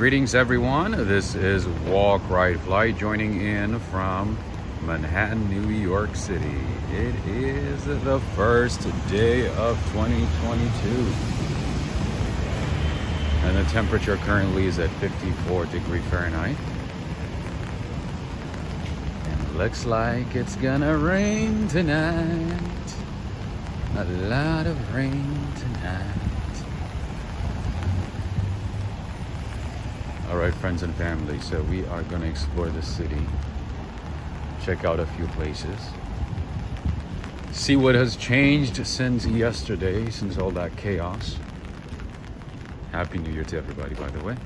Greetings everyone, this is Walk, Ride, Fly joining in from Manhattan, New York City. It is the first day of 2022 and the temperature currently is at 54 degrees Fahrenheit. And it looks like it's gonna rain tonight. A lot of rain tonight. All right, friends and family, so we are going to explore the city, check out a few places, see what has changed since yesterday, since all that chaos. Happy New Year to everybody, by the way.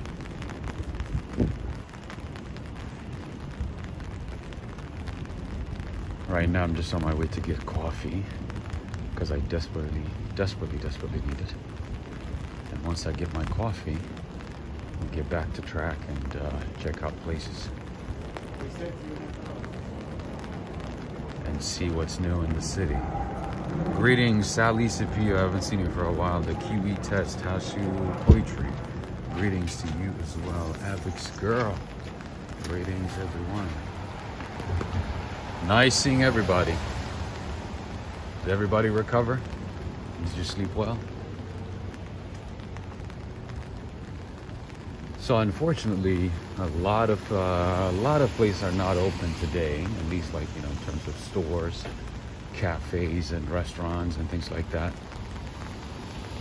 Right now I'm just on my way to get coffee because I desperately need it. And once I get my coffee, we'll get back to track and check out places and see what's new in the city. Greetings, Sally Sapio. I haven't seen you for a while. The Kiwi Test, Hasu Poetry. Greetings to you as well. Avix Girl. Greetings, everyone. Nice seeing everybody. Did everybody recover? Did you sleep well? So unfortunately, a lot of places are not open today. At least, like, you know, in terms of stores, cafes, and restaurants and things like that.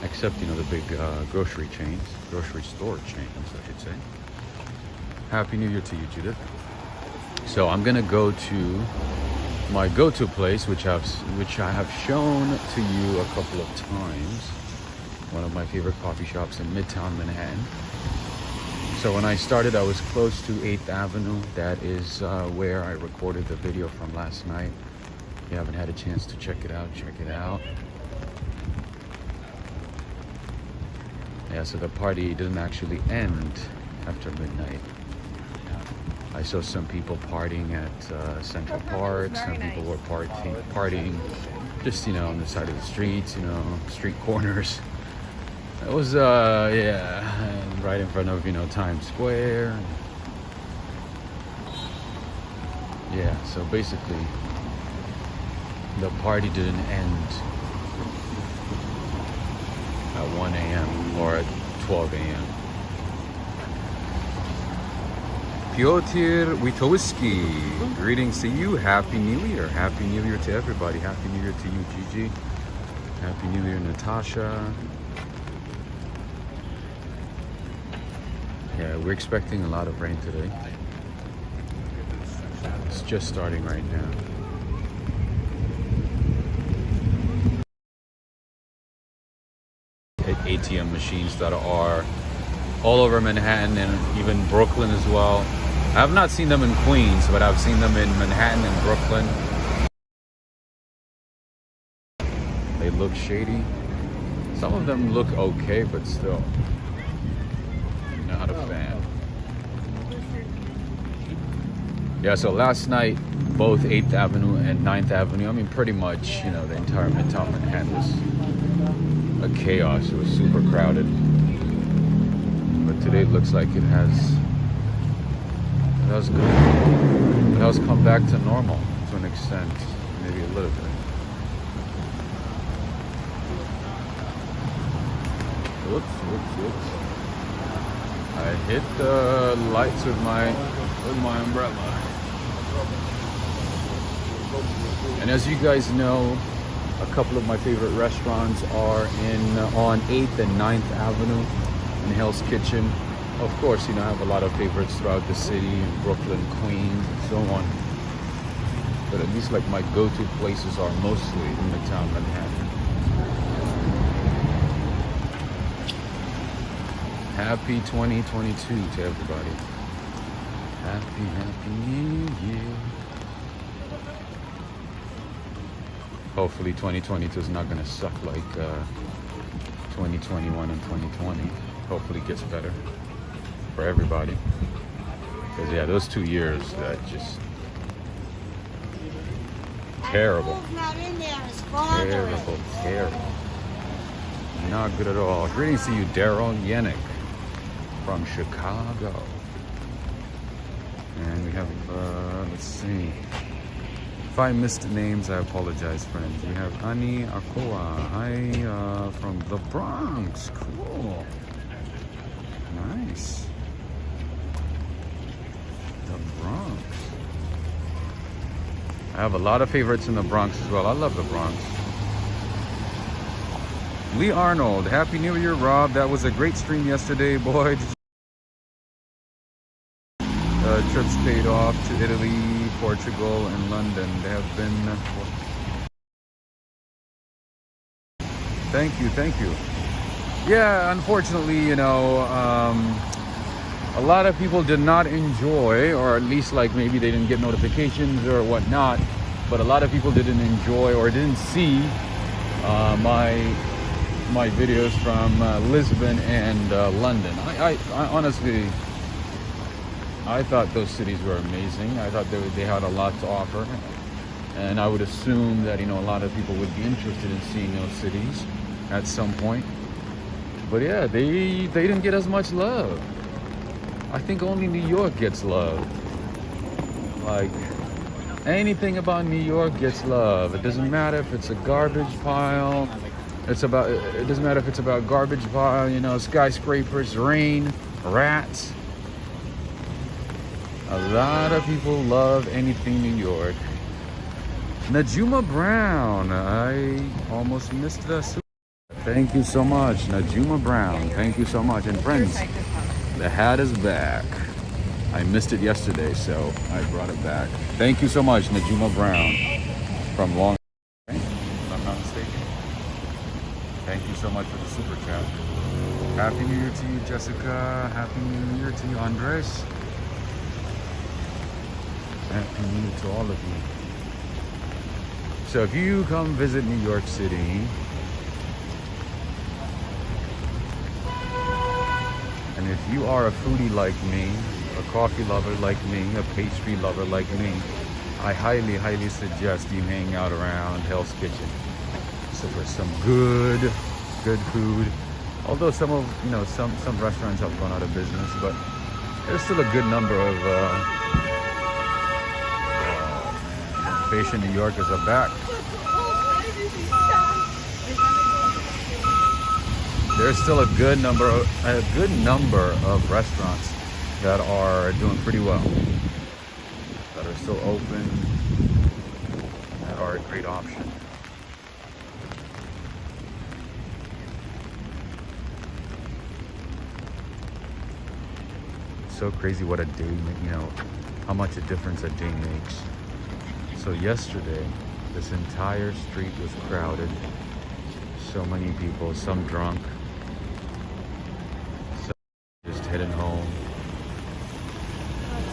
Except, you know, the big grocery store chains, I should say. Happy New Year to you, Judith. So I'm gonna go to my go-to place, which I have shown to you a couple of times. One of my favorite coffee shops in Midtown Manhattan. So when I started, I was close to 8th Avenue. That is where I recorded the video from last night. If you haven't had a chance to check it out, check it out. Yeah, so the party didn't actually end after midnight. I saw some people partying at Central Park. Some people were partying just, you know, on the side of the streets, you know, street corners. It was, yeah, right in front of, you know, Times Square. Yeah, so basically, the party didn't end at 1 a.m. or at 12 a.m. Piotr Witowski, greetings to you. Happy New Year. Happy New Year to everybody. Happy New Year to you, Gigi. Happy New Year, Natasha. Yeah, we're expecting a lot of rain today. It's just starting right now. At ATM machines that are all over Manhattan and even Brooklyn as well. I have not seen them in Queens, but I've seen them in Manhattan and Brooklyn. They look shady. Some of them look okay, but still. Not a fan. Yeah, so last night, both 8th Avenue and 9th Avenue, I mean, pretty much, you know, the entire Midtown Manhattan was a chaos. It was super crowded. But today it looks like it has come back to normal to an extent, maybe a little bit. Whoops. I hit the lights with my umbrella. And as you guys know, a couple of my favorite restaurants are on 8th and 9th Avenue in Hell's Kitchen. Of course, you know, I have a lot of favorites throughout the city, in Brooklyn, Queens, and so on. But at least, like, my go-to places are mostly in Midtown Manhattan. Happy 2022 to everybody. Happy New Year. Hopefully 2022 is not going to suck like 2021 and 2020. Hopefully it gets better for everybody. Because, yeah, those 2 years, that just terrible. Terrible. Not good at all. Greetings to you, Daryl Yannick. from Chicago. And we have, let's see. If I missed names, I apologize, friends. We have Ani Akoa. Hi, from the Bronx. Cool. Nice. The Bronx. I have a lot of favorites in the Bronx as well. I love the Bronx. Lee Arnold. Happy New Year, Rob. That was a great stream yesterday, boy. Trips paid off to Italy, Portugal, and London. They have been... Thank you, thank you. Yeah, unfortunately, you know, a lot of people did not enjoy, or at least like maybe they didn't get notifications or whatnot, but a lot of people didn't enjoy or didn't see my videos from Lisbon and London. I honestly... I thought those cities were amazing. I thought they had a lot to offer. And I would assume that, you know, a lot of people would be interested in seeing those cities at some point. But yeah, they didn't get as much love. I think only New York gets love. Like, anything about New York gets love. It doesn't matter if it's a garbage pile. It doesn't matter if it's about garbage pile, you know, skyscrapers, rain, rats. A lot of people love anything New York. Najuma Brown, I almost missed this. Thank you so much, Najuma Brown. Thank you so much. And friends, the hat is back. I missed it yesterday, so I brought it back. Thank you so much, Najuma Brown from Long Island, if I'm not mistaken. Thank you so much for the super chat. Happy New Year to you, Jessica. Happy New Year to you, Andres. Happy New Year to all of you. So if you come visit New York City, and if you are a foodie like me, a coffee lover like me, a pastry lover like me, I highly, highly suggest you hang out around Hell's Kitchen. So for some good food. Although some restaurants have gone out of business, but there's still a good number of Patient New Yorkers are back. There's still a good number of restaurants that are doing pretty well, that are still open, that are a great option. It's so crazy what a day, you know, how much a difference a day makes. So yesterday, this entire street was crowded. So many people, some drunk, some just heading home,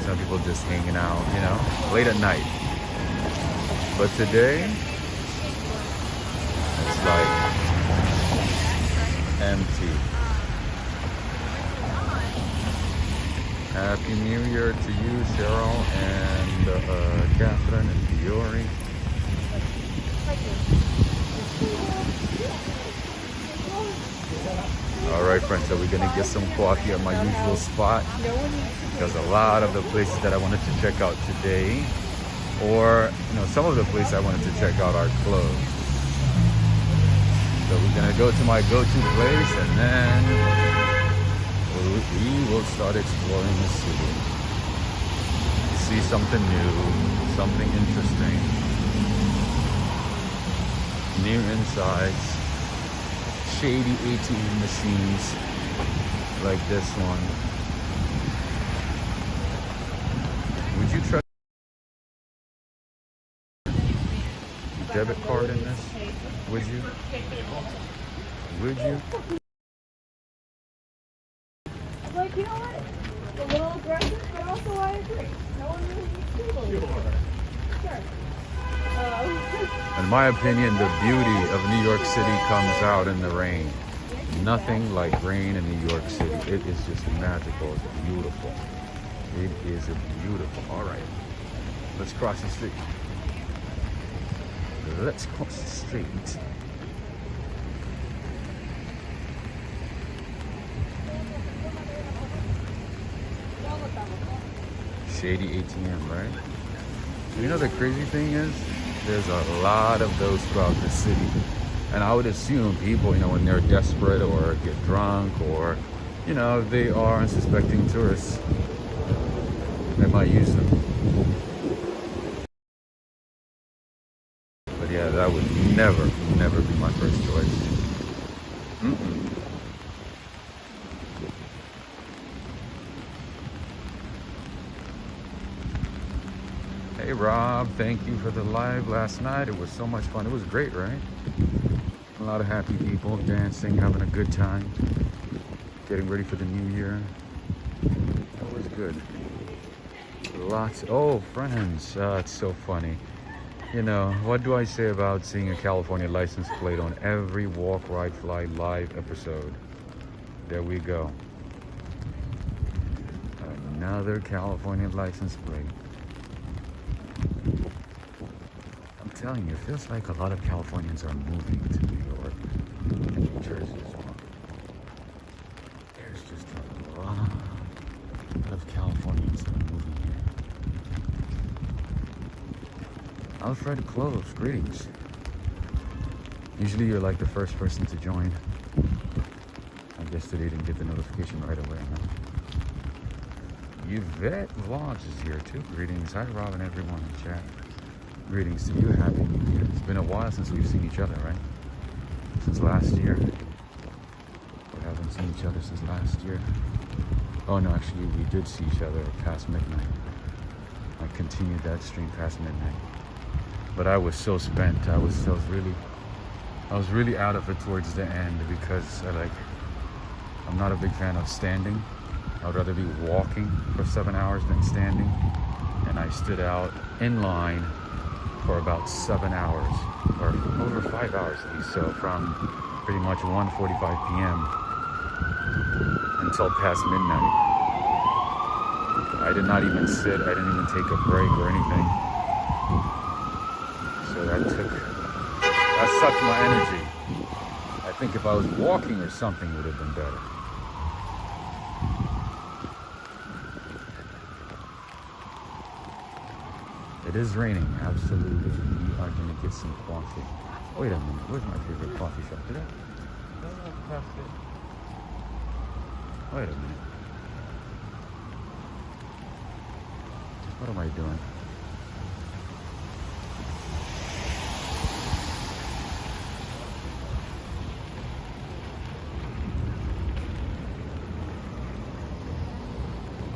some people just hanging out, you know, late at night. But today, it's like empty. Happy New Year to you, Cheryl, and Catherine and Fiore. Alright friends, so we're going to get some coffee at my usual spot, because a lot of the places that I wanted to check out today, or you know, some of the places I wanted to check out are closed. So we're going to go to my go-to place, and then we will start exploring the city. See something new, something interesting. New insides, shady ATM machines like this one. Would you try debit card in this? Would you? Would you? Like, you know what? A little aggressive, but also I agree. No one really needs to. Sure. In my opinion, the beauty of New York City comes out in the rain. Nothing like rain in New York City. It is just magical. It's beautiful. It is beautiful. All right. Let's cross the street. Let's cross the street. shady ATM, right? You know the crazy thing is, there's a lot of those throughout the city. And I would assume people, when they're desperate or get drunk or, if they are unsuspecting tourists, they might use them. But yeah, that would never be my first choice. Mm-mm. Hey Rob, thank you for the live last night. It was so much fun. It was great, right? A lot of happy people dancing, having a good time, getting ready for the new year. That was good. Lots. Oh, friends, it's so funny. What do I say about seeing a California license plate on every Walk, Ride, Fly live episode? There we go. Another California license plate. I'm telling you, it feels like a lot of Californians are moving to New York and New Jersey as well. There's just a lot of Californians that are moving here. Alfred Close, greetings. Usually you're like the first person to join. I guess today didn't get the notification right away, huh? Yvette Vlogs is here too. Greetings. Hi Rob and everyone in chat. Greetings to you. Happy New Year. It's been a while since we've seen each other, right? Since last year. We haven't seen each other since last year. Oh no, actually we did see each other past midnight. I continued that stream past midnight. But I was so spent. I was really out of it towards the end because I'm not a big fan of standing. I would rather be walking for 7 hours than standing. And I stood out in line for about 7 hours, or over 5 hours at least. So from pretty much 1:45 p.m. until past midnight. I did not even sit. I didn't even take a break or anything. So that sucked my energy. I think if I was walking or something, it would have been better. It is raining, absolutely. We are going to get some coffee. Wait a minute, where's my favorite coffee shop? Did I pass it? Wait a minute. What am I doing?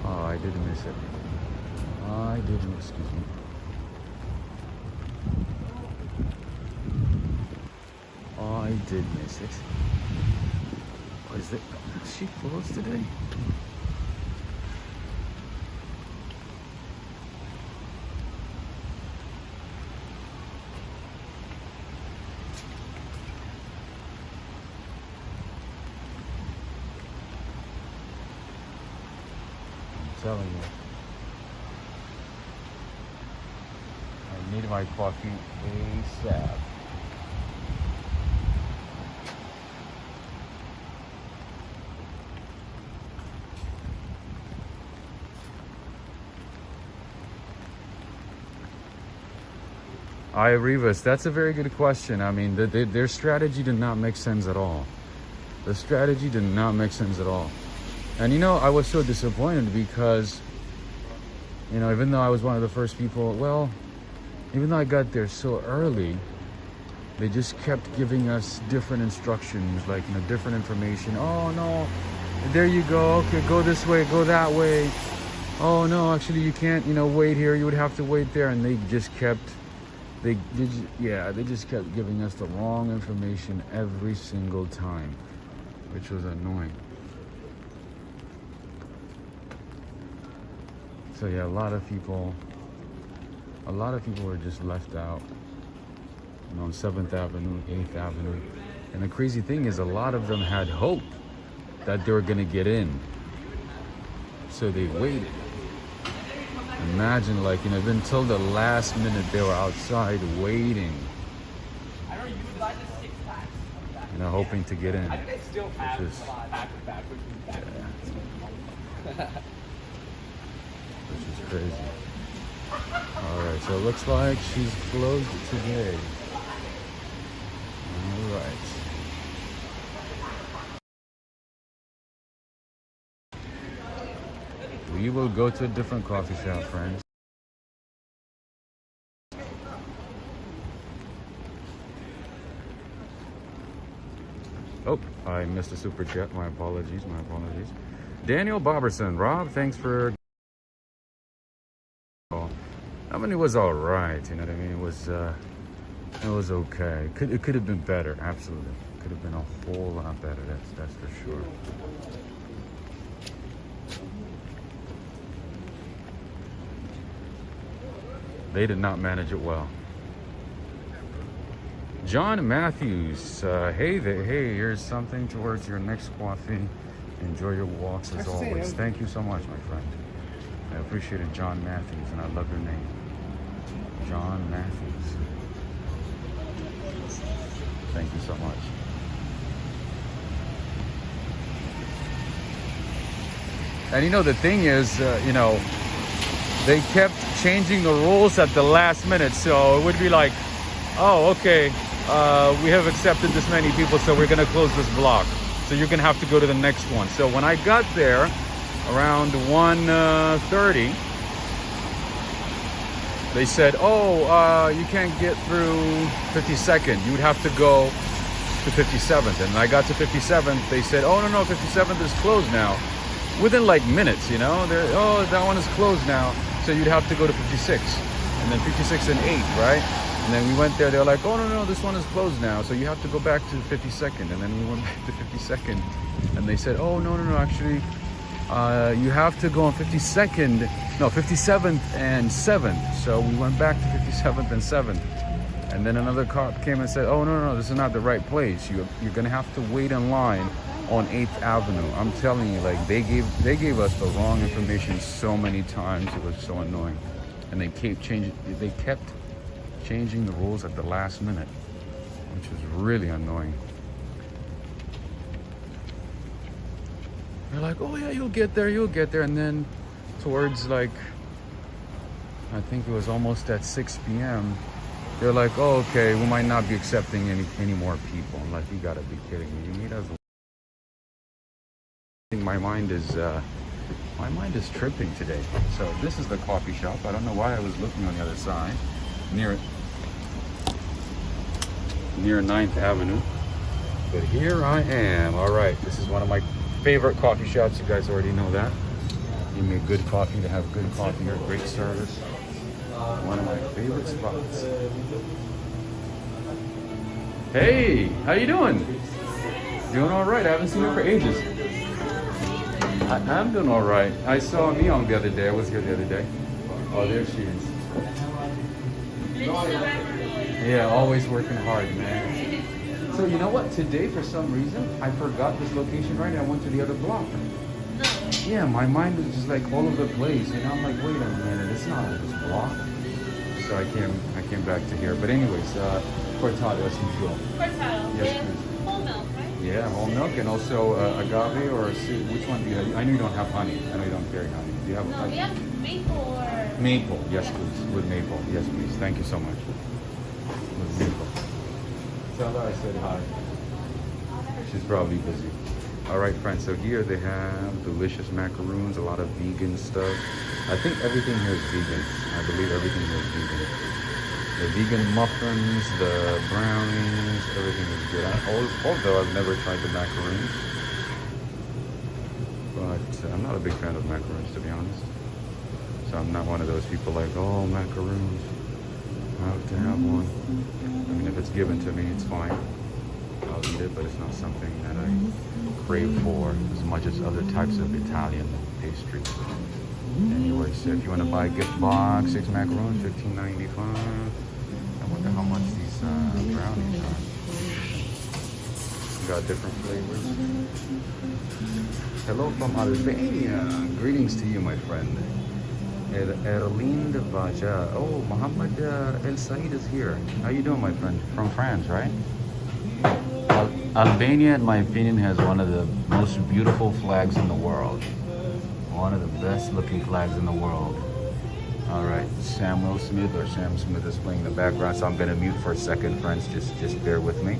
Oh, I did miss it. Excuse me. Oh, I did miss it. What is it? Is she closed today? I'm telling you. I need my coffee ASAP. Rivas, that's a very good question. I mean, their strategy did not make sense at all. The strategy did not make sense at all. And I was so disappointed because, even though I was one of the first people, even though I got there so early, they just kept giving us different instructions, different information. Oh no, there you go. Okay, go this way, go that way. Oh no, actually you can't, wait here. You would have to wait there. And they just kept giving us the wrong information every single time, which was annoying. So yeah, a lot of people were just left out, on 7th Avenue, 8th Avenue. And the crazy thing is, a lot of them had hope that they were gonna get in. So they waited. Imagine, until the last minute they were outside waiting. Hoping to get in. Which is crazy. All right, so it looks like she's closed today. All right. We will go to a different coffee shop, friends. Oh, I missed a super chat. My apologies, my apologies. Daniel Boberson. Rob, thanks for... I mean, it was all right, you know what I mean? It was okay. It could have been better, absolutely. Could have been a whole lot better, that's for sure. They did not manage it well. John Matthews, hey there, hey, here's something towards your next coffee. Enjoy your walks as always. Thank you so much, my friend. I appreciate it, John Matthews, and I love your name. John Matthews. Thank you so much. And you know, the thing is, you know, they kept changing the rules at the last minute. So it would be like, oh, okay, we have accepted this many people, so we're going to close this block. So you're going to have to go to the next one. So when I got there around 1:30, they said, oh, you can't get through 52nd. You would have to go to 57th. And I got to 57th. They said, oh, no, 57th is closed now. Within like minutes, you know, oh, that one is closed now. So you'd have to go to 56, and then 56 and 8, right? And then we went there, they were like, oh, no, this one is closed now. So you have to go back to 52nd. And then we went back to 52nd, and they said, oh, no, actually, you have to go on 52nd, no, 57th and 7th. So we went back to 57th and 7th. And then another cop came and said, oh, no, this is not the right place. You're gonna have to wait in line on 8th Avenue. I'm telling you, like, they gave us the wrong information so many times. It was so annoying. And they kept changing the rules at the last minute, which was really annoying. They're like, oh yeah, you'll get there. And then towards, like, I think it was almost at 6 p.m., they're like, oh, okay, we might not be accepting any more people. I'm like, you gotta be kidding me. You need us. My mind is tripping today. So this is the coffee shop. I don't know why I was looking on the other side, near 9th Avenue. But here I am. All right, this is one of my favorite coffee shops. You guys already know that. Give me a good coffee to have good coffee here, great service. One of my favorite spots. Hey, how you doing? Doing all right. I haven't seen her for ages. I'm doing all right. I saw Neon the other day. I was here the other day. Oh, there she is. Yeah, always working hard, man. So you know what? Today, for some reason, I forgot this location right, and I went to the other block. Yeah, my mind was just like all over the place. You know, I'm like, wait a minute, it's not on this block. So I came back to here. But anyways, cortado as usual. Cortado. Yes, please. Whole milk, right? Yeah, whole milk, and also agave or which one do you have? I know you don't have honey. I know you don't carry honey. Do you have? No, we have maple or... Maple, yes please. With maple, yes please. Thank you so much. With maple. Tell her I said hi. She's probably busy. All right, friends, so here they have delicious macaroons, a lot of vegan stuff. I think everything here is vegan. I believe everything here is vegan. The vegan muffins, the brownies, everything is good. Although I've never tried the macaroons. But I'm not a big fan of macaroons, to be honest. So I'm not one of those people like, oh, macaroons, I have to have one. I mean, if it's given to me, it's fine. I'll eat it, but it's not something that I crave for as much as other types of Italian pastries. Anyway, so if you want to buy a gift box, 6 macaroons, $15.95. I wonder how much these brownies are. Got different flavors. Hello from Albania. Greetings to you, my friend. Erlind Vaja. Oh, Muhammad El Said is here. How you doing, my friend? From France, right? Albania, in my opinion, has one of the most beautiful flags in the world. One of the best looking flags in the world. All right, Samuel Smith or Sam Smith is playing in the background, so I'm gonna mute for a second, friends. Just bear with me.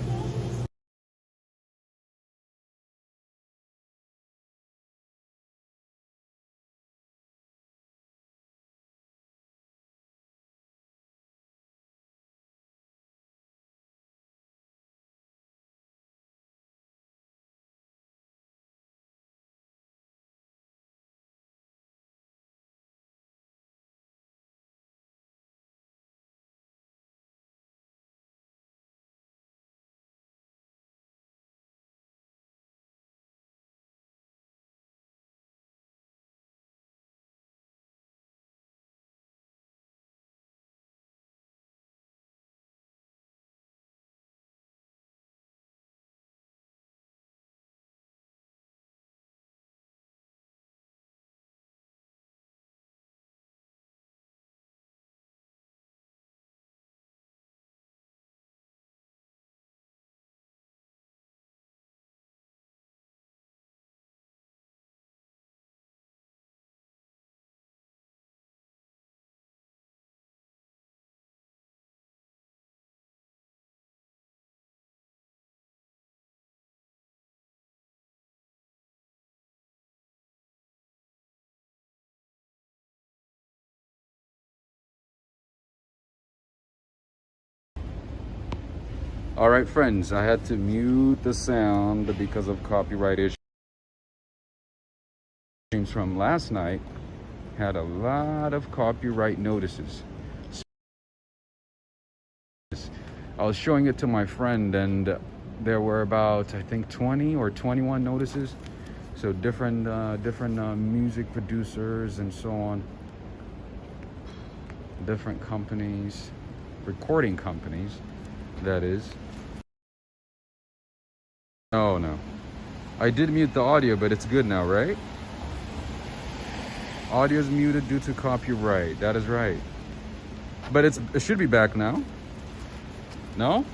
All right, friends, I had to mute the sound because of copyright issues from last night. Had a lot of copyright notices. I was showing it to my friend, and there were about, I think, 20 or 21 notices. So different music producers and so on, different companies, recording companies, that is. Oh no, I did mute the audio, but it's good now, right? Audio is muted due to copyright. That is right. But it should be back now. No?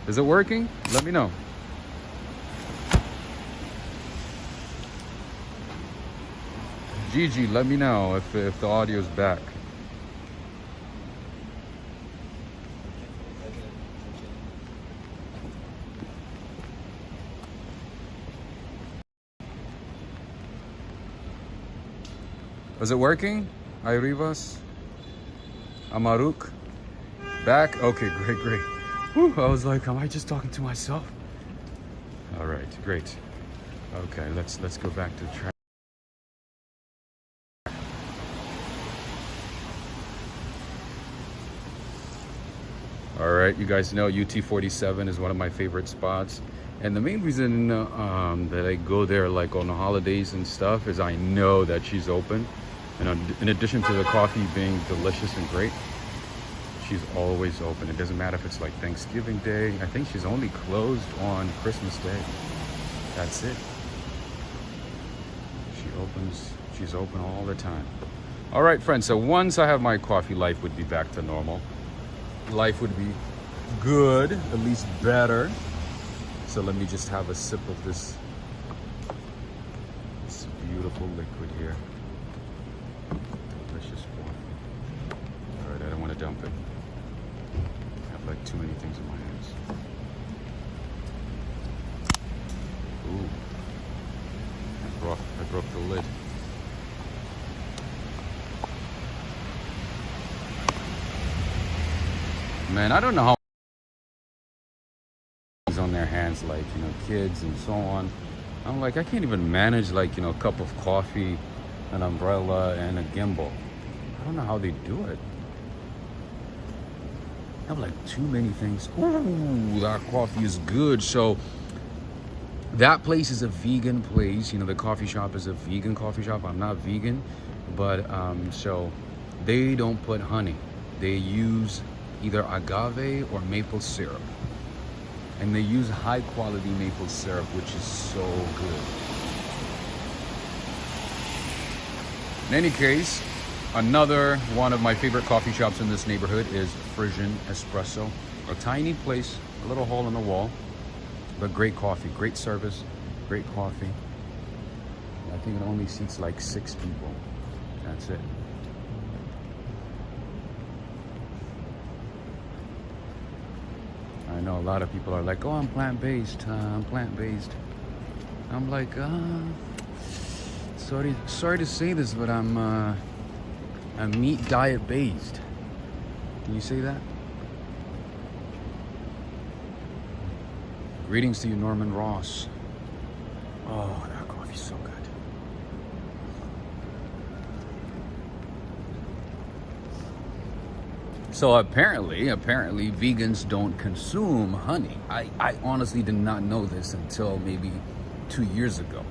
Is it working? Let me know. Gigi, let me know if the audio is back. Is it working? Hi, Rivas. Amaruk. Back? Okay, great. Whew, I was like, am I just talking to myself? All right, great. Okay, let's go back to the track. All right, you guys know UT47 is one of my favorite spots. And the main reason that I go there like on the holidays and stuff is I know that she's open. And in addition to the coffee being delicious and great, she's always open. It doesn't matter if it's like Thanksgiving Day. I think she's only closed on Christmas Day. That's it. She's open all the time. All right, friends, so once I have my coffee, life would be back to normal. Life would be good, at least better. So let me just have a sip of this beautiful liquid here. Delicious coffee. All right, I don't want to dump it. I have like too many things in my hands. Ooh, I broke the lid. Man, I don't know how on their hands, like, you know, kids and so on. I'm like, I can't even manage, like, you know, a cup of coffee, an umbrella, and a gimbal. I don't know how they do it. I have like too many things. Ooh, that coffee is good. So that place is a vegan place. You know, the coffee shop is a vegan coffee shop. I'm not vegan, but so they don't put honey. They use either agave or maple syrup. And they use high quality maple syrup, which is so good. In any case, another one of my favorite coffee shops in this neighborhood is Frigid Espresso. A tiny place, a little hole in the wall, but great coffee, great service, great coffee. I think it only seats like 6 people. That's it. I know a lot of people are like, oh, I'm plant-based. I'm plant-based. I'm like, sorry to say this, but I'm meat diet based. Can you say that? Greetings to you, Norman Ross. Oh, that coffee's so good. So apparently vegans don't consume honey. I honestly did not know this until maybe 2 years ago.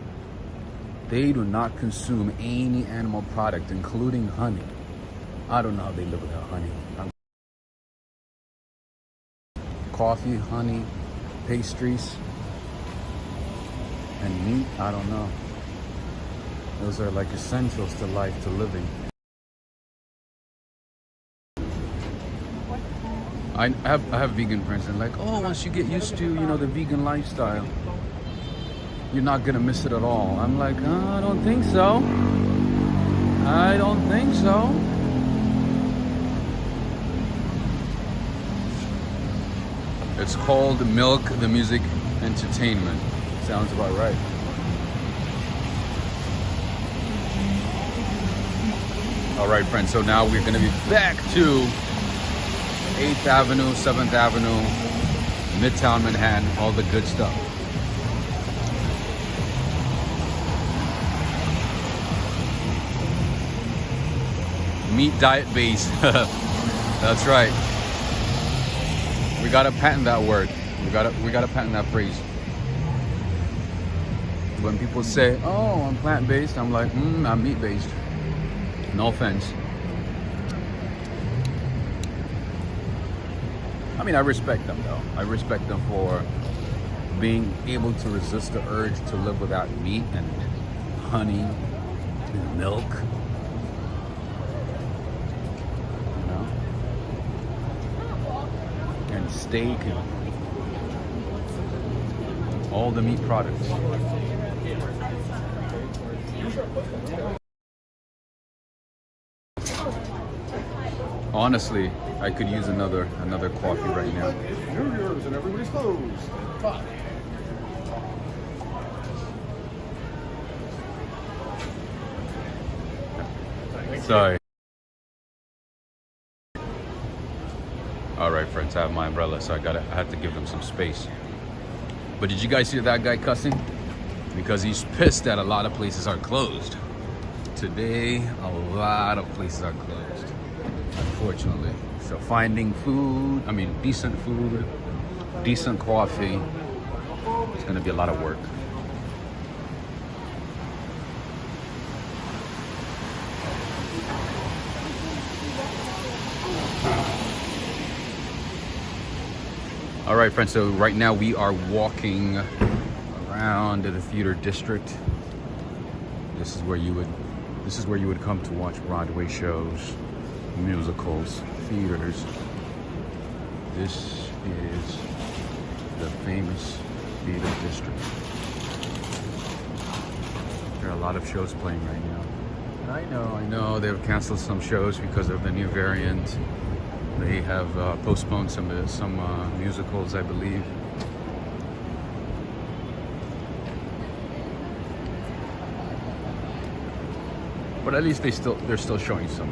They do not consume any animal product, including honey. I don't know how they live without honey. Coffee, honey, pastries, and meat, I don't know. Those are like essentials to life, to living. I have vegan friends and like, oh, once you get used to, the vegan lifestyle, you're not gonna miss it at all. I'm like, oh, I don't think so. I don't think so. It's called Milk the Music Entertainment. Sounds about right. All right, friends, so now we're gonna be back to 8th Avenue, 7th Avenue, Midtown Manhattan, all the good stuff. Meat diet base. That's right. We gotta patent that word. We gotta patent that phrase. When people say, oh, I'm plant-based, I'm like, I'm meat-based. No offense. I mean, I respect them though. I respect them for being able to resist the urge to live without meat and honey and milk. And steak and all the meat products. Honestly, I could use another coffee right now. You're yours and everybody's closed. Fuck. Sorry. All right, friends, I have my umbrella, so I had to give them some space. But did you guys hear that guy cussing? Because he's pissed that a lot of places are closed. Today, a lot of places are closed, unfortunately. So finding food, decent food, decent coffee, it's gonna be a lot of work. All right, friends, so right now we are walking around the theater district. This is where you would come to watch Broadway shows, musicals, theaters. This is the famous theater district. There are a lot of shows playing right now. I know they've canceled some shows because of the new variant. They have postponed some musicals, I believe. But at least they're still showing some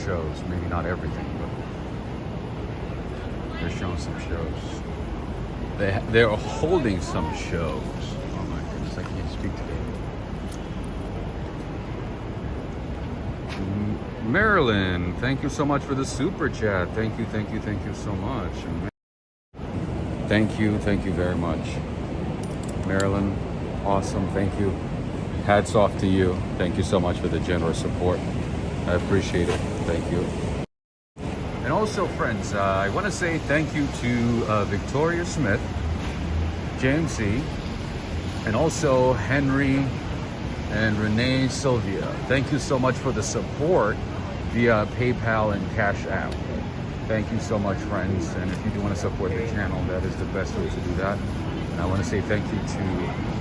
shows. Maybe not everything, but they're showing some shows. They're holding some shows. Oh my goodness, I can't speak today. Marilyn, thank you so much for the super chat. Thank you so much. Thank you very much. Marilyn, awesome, thank you. Hats off to you. Thank you so much for the generous support. I appreciate it. Thank you. And also, friends, I want to say thank you to Victoria Smith, JMC, and also Henry and Renee Sylvia. Thank you so much for the support via PayPal and Cash App. Thank you so much, friends. And if you do want to support the channel, that is the best way to do that. And I want to say thank you to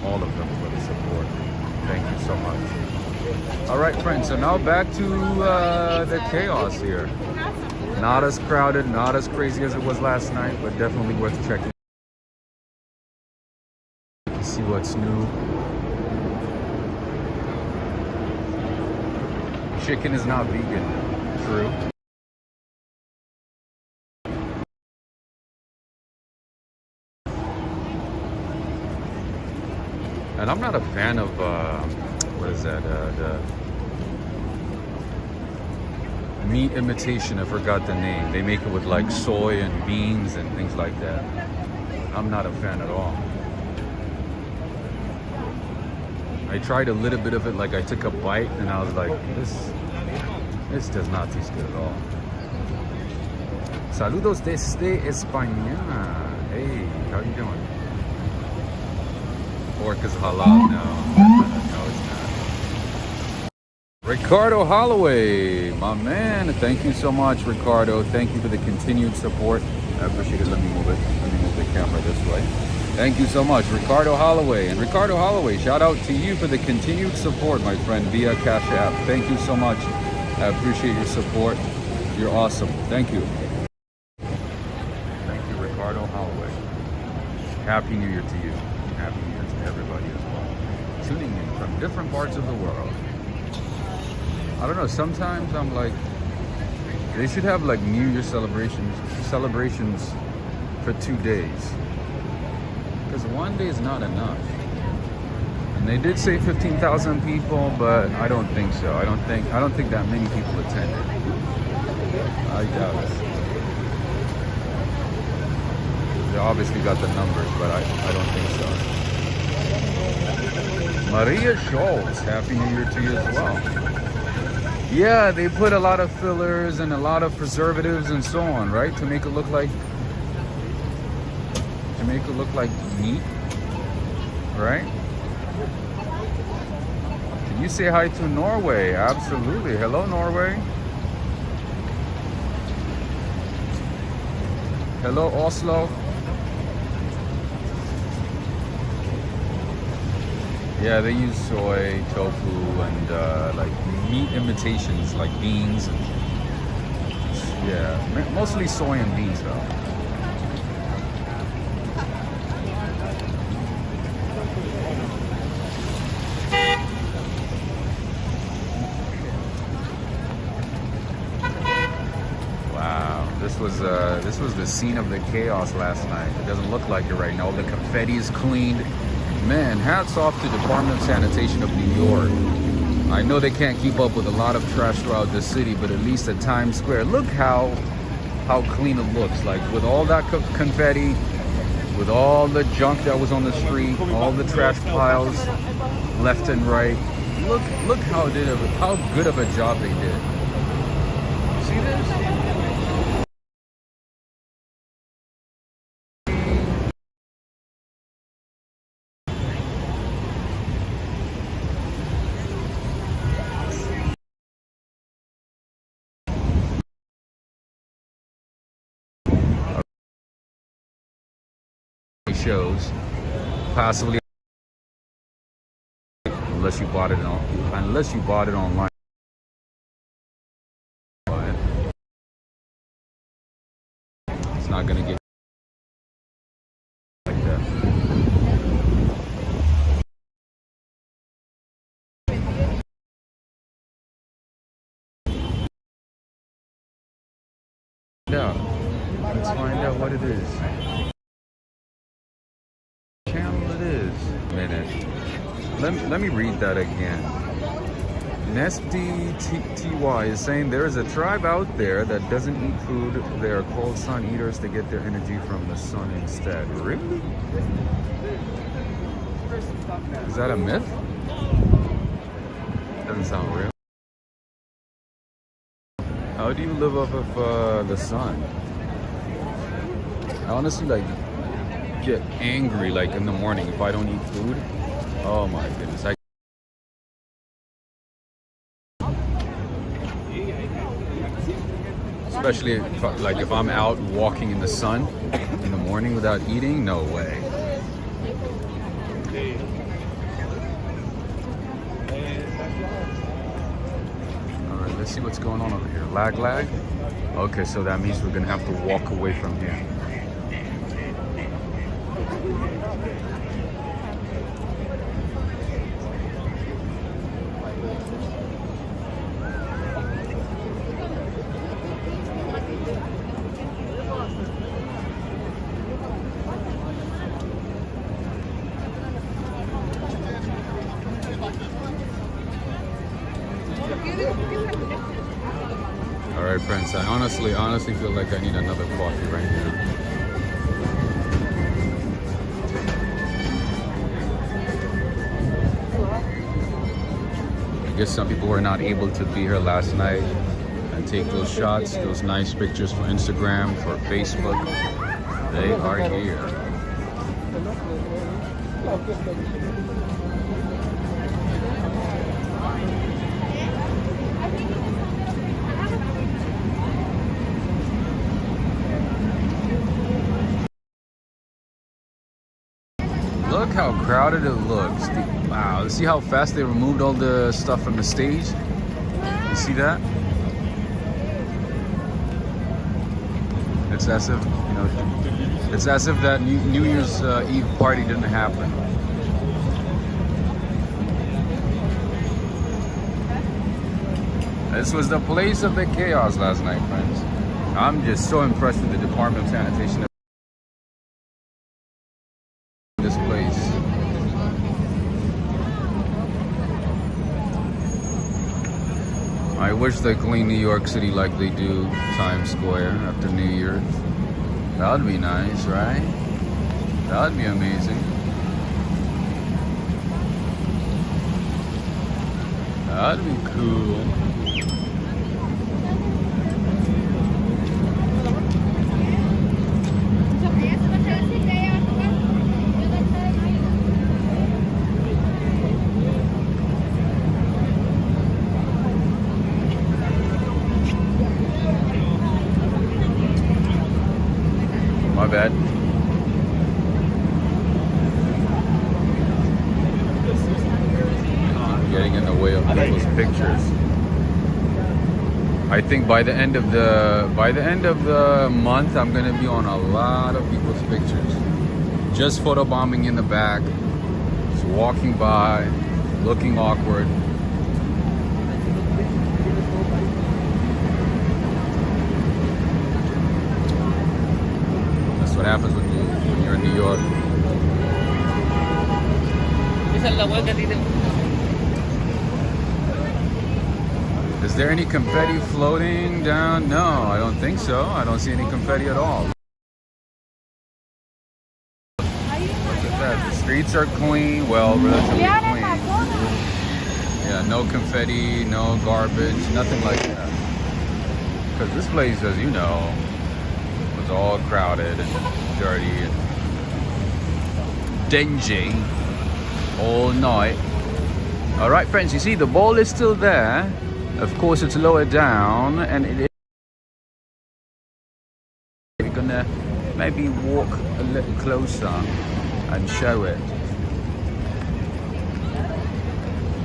all of them for the support. Thank you so much. All right, friends, so now back to the chaos here. Not as crowded, not as crazy as it was last night, but definitely worth checking. See what's new. Chicken is not vegan. True. And I'm not a fan of what is that? The meat imitation. I forgot the name. They make it with like soy and beans and things like that. I'm not a fan at all. I tried a little bit of it, like I took a bite and I was like, this does not taste good at all. Saludos desde España. Hey, how you doing? Pork is halal now. No, it's not. Ricardo Holloway, my man. Thank you so much, Ricardo. Thank you for the continued support. I appreciate it. Let me move it. Let me move the camera this way. Thank you so much, Ricardo Holloway. And Ricardo Holloway, shout out to you for the continued support, my friend, via Cash App. Thank you so much. I appreciate your support. You're awesome. Thank you. Thank you, Ricardo Holloway. Happy New Year to you. Happy New Year to everybody as well. Tuning in from different parts of the world. I don't know, sometimes I'm like, they should have like New Year celebrations for 2 days. Because one day is not enough. And they did say 15,000 people, but I don't think so. I don't think that many people attended. I doubt it. They obviously got the numbers, but I don't think so. Maria Schultz, Happy New Year to you as well. Yeah, they put a lot of fillers and a lot of preservatives and so on, right? To make it look like meat, right? Can you say hi to Norway? Absolutely. Hello, Norway. Hello, Oslo. Yeah, they use soy, tofu, and like meat imitations, like beans. And, yeah, mostly soy and beans, though. This was the scene of the chaos last night. It doesn't look like it right now. The confetti is cleaned. Man, hats off to the Department of Sanitation of New York. I know they can't keep up with a lot of trash throughout the city, but at least at Times Square, look how clean it looks. Like with all that confetti, with all the junk that was on the street, all the trash piles left and right. Look how good of a job they did. See this? Shows, possibly, unless you bought it online. It's not gonna get like that. Yeah, let's find out what it is. Let me read that again. Nesty TY is saying there is a tribe out there that doesn't eat food. They are called sun eaters. They get their energy from the sun instead. Really? Is that a myth? Doesn't sound real. How do you live off of the sun? I honestly get angry in the morning if I don't eat food. Oh my goodness. Especially if I'm out walking in the sun in the morning without eating, no way. let's see what's going on over here. Lag. Okay, so that means we're gonna have to walk away from here. All right, friends, I honestly feel like I need another coffee right now. I guess some people were not able to be here last night and take those shots, those nice pictures for Instagram, for Facebook. They are here. Look how crowded it looks. Wow, see how fast they removed all the stuff from the stage? You see that? It's as if, you know, it's as if that New Year's Eve party didn't happen. This was the place of the chaos last night, friends. I'm just so impressed with the Department of Sanitation. This place. I wish they clean New York City like they do Times Square after New Year's. That would be nice, right? That would be amazing. That would be cool. My bad. Getting in the way of people's pictures. I think by the end of the month, I'm gonna be on a lot of people's pictures. Just photobombing in the back, just walking by, looking awkward. What happens when you're in New York. Is there any confetti floating down? No, I don't think so. I don't see any confetti at all. Look at that. The streets are clean, well, relatively clean. Yeah, no confetti, no garbage, nothing like that. Because this place, as you know, was all crowded and dirty and dingy all night. All right, friends, you see the ball is still there. Of course, it's lower down, and it is. We're gonna maybe walk a little closer and show it.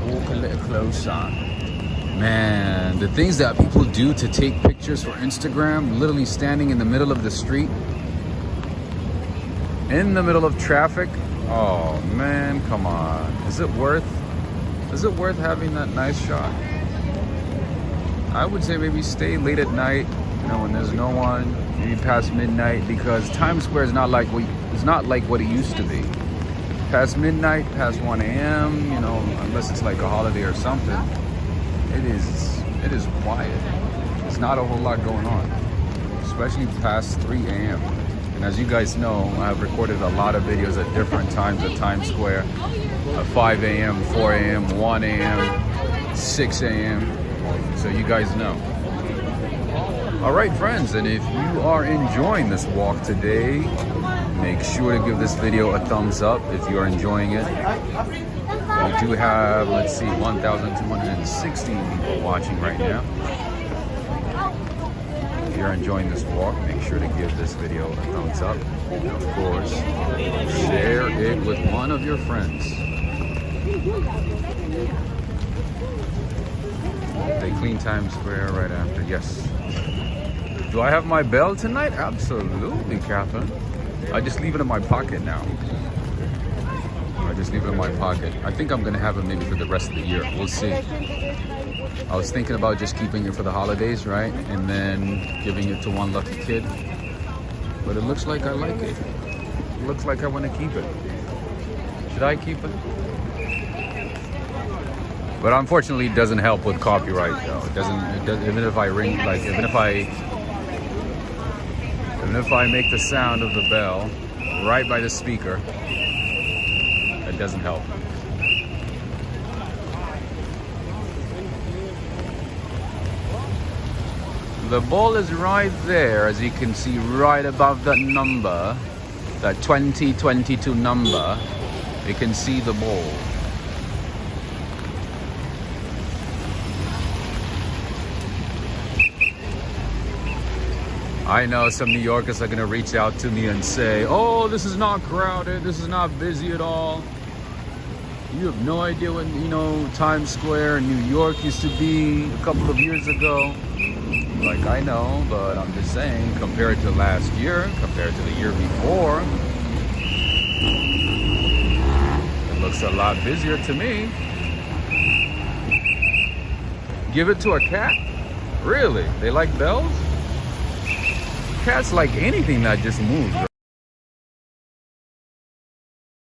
Walk a little closer. Man, the things that people do to take pictures for Instagram, literally standing in the middle of the street, in the middle of traffic. Oh man, come on. Is it worth having that nice shot? I would say maybe stay late at night, you know, when there's no one, maybe past midnight, because Times Square is not like what it used to be. Past midnight, past 1 a.m., you know, unless it's like a holiday or something. It is quiet. There's not a whole lot going on, especially past 3 a.m. And as you guys know, I've recorded a lot of videos at different times at Times Square. 5 a.m., 4 a.m., 1 a.m., 6 a.m. So you guys know. All right, friends, and if you are enjoying this walk today, make sure to give this video a thumbs up if you are enjoying it. We do have, let's see, 1,260 people watching right now. If you're enjoying this walk, make sure to give this video a thumbs up. And of course, share it with one of your friends. They clean Times Square right after. Yes. Do I have my bell tonight? Absolutely, Catherine. I just leave it in my pocket now. I just leave it in my pocket. I think I'm gonna have it maybe for the rest of the year. We'll see. I was thinking about just keeping it for the holidays, right? And then giving it to one lucky kid. But it looks like I like it. It looks like I want to keep it. Should I keep it? But unfortunately, it doesn't help with copyright, though. It doesn't. Even if I ring, like, even if I make the sound of the bell right by the speaker, it doesn't help. The ball is right there, as you can see, right above that number, that 2022 number. You can see the ball. I know some New Yorkers are going to reach out to me and say, oh, this is not crowded, this is not busy at all. You have no idea what, Times Square in New York used to be a couple of years ago. Like, I know, but I'm just saying, compared to last year, compared to the year before, it looks a lot busier to me. Give it to a cat? Really? They like bells? Cats like anything that just moves, right?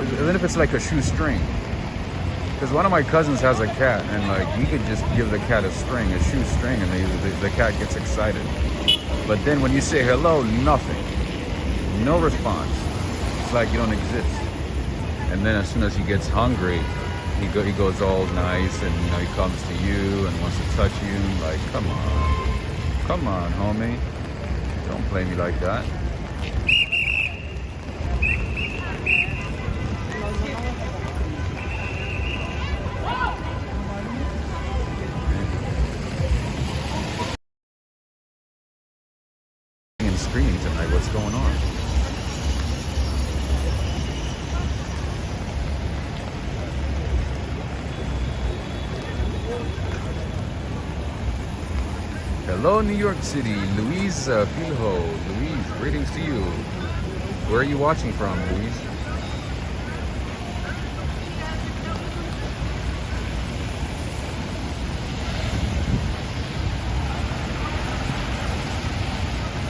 Even if it's like a shoestring. Because one of my cousins has a cat, and like you could just give the cat a shoestring, and the cat gets excited. But then when you say hello, nothing, no response. It's like you don't exist. And then as soon as he gets hungry, he goes all nice, and he comes to you and wants to touch you. Like, come on, homie, don't play me like that. Screening tonight. What's going on? Hello, New York City. Louise Filho. Louise, greetings to you. Where are you watching from, Louise?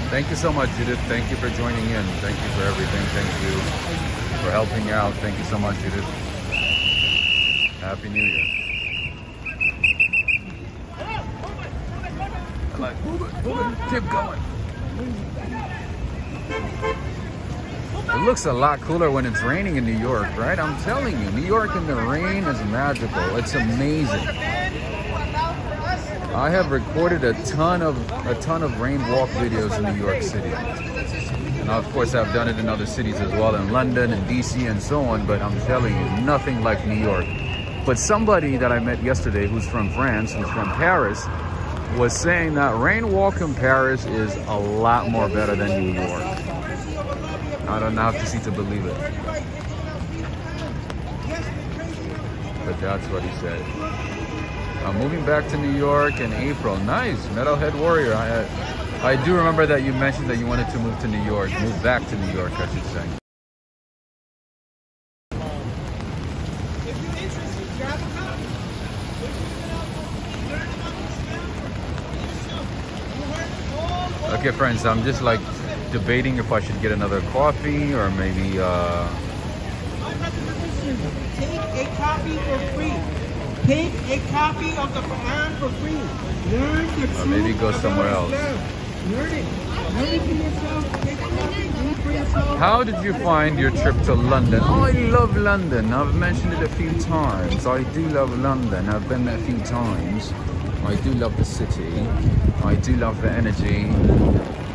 Thank you so much, Judith. Thank you for joining in. Thank you for everything. Thank you for helping out. Thank you so much, Judith. Happy New Year. I like, move it, keep going. It looks a lot cooler when it's raining in New York, right? I'm telling you, New York in the rain is magical. It's amazing. I have recorded a ton of rain walk videos in New York City. And of course I've done it in other cities as well, in London and DC and so on, but I'm telling you, nothing like New York. But somebody that I met yesterday who's from France, who's from Paris, was saying that rain walk in Paris is a lot more better than New York. I don't have to see to believe it. But that's what he said. I'm moving back to New York in April. Nice, Metalhead Warrior. I do remember that you mentioned that you wanted to move to New York, move back to New York, I should say. Okay, friends, I'm just like debating if I should get another coffee or maybe take a copy for free. Take a copy of the Quran for free. Learn the truth. Or maybe go somewhere else. Learn it. Learn it for yourself. Take a copy. Read for yourself. How did you find your trip to London? Oh, I love London. I've mentioned it a few times. I do love London. I've been there a few times. I do love the city. I do love the energy.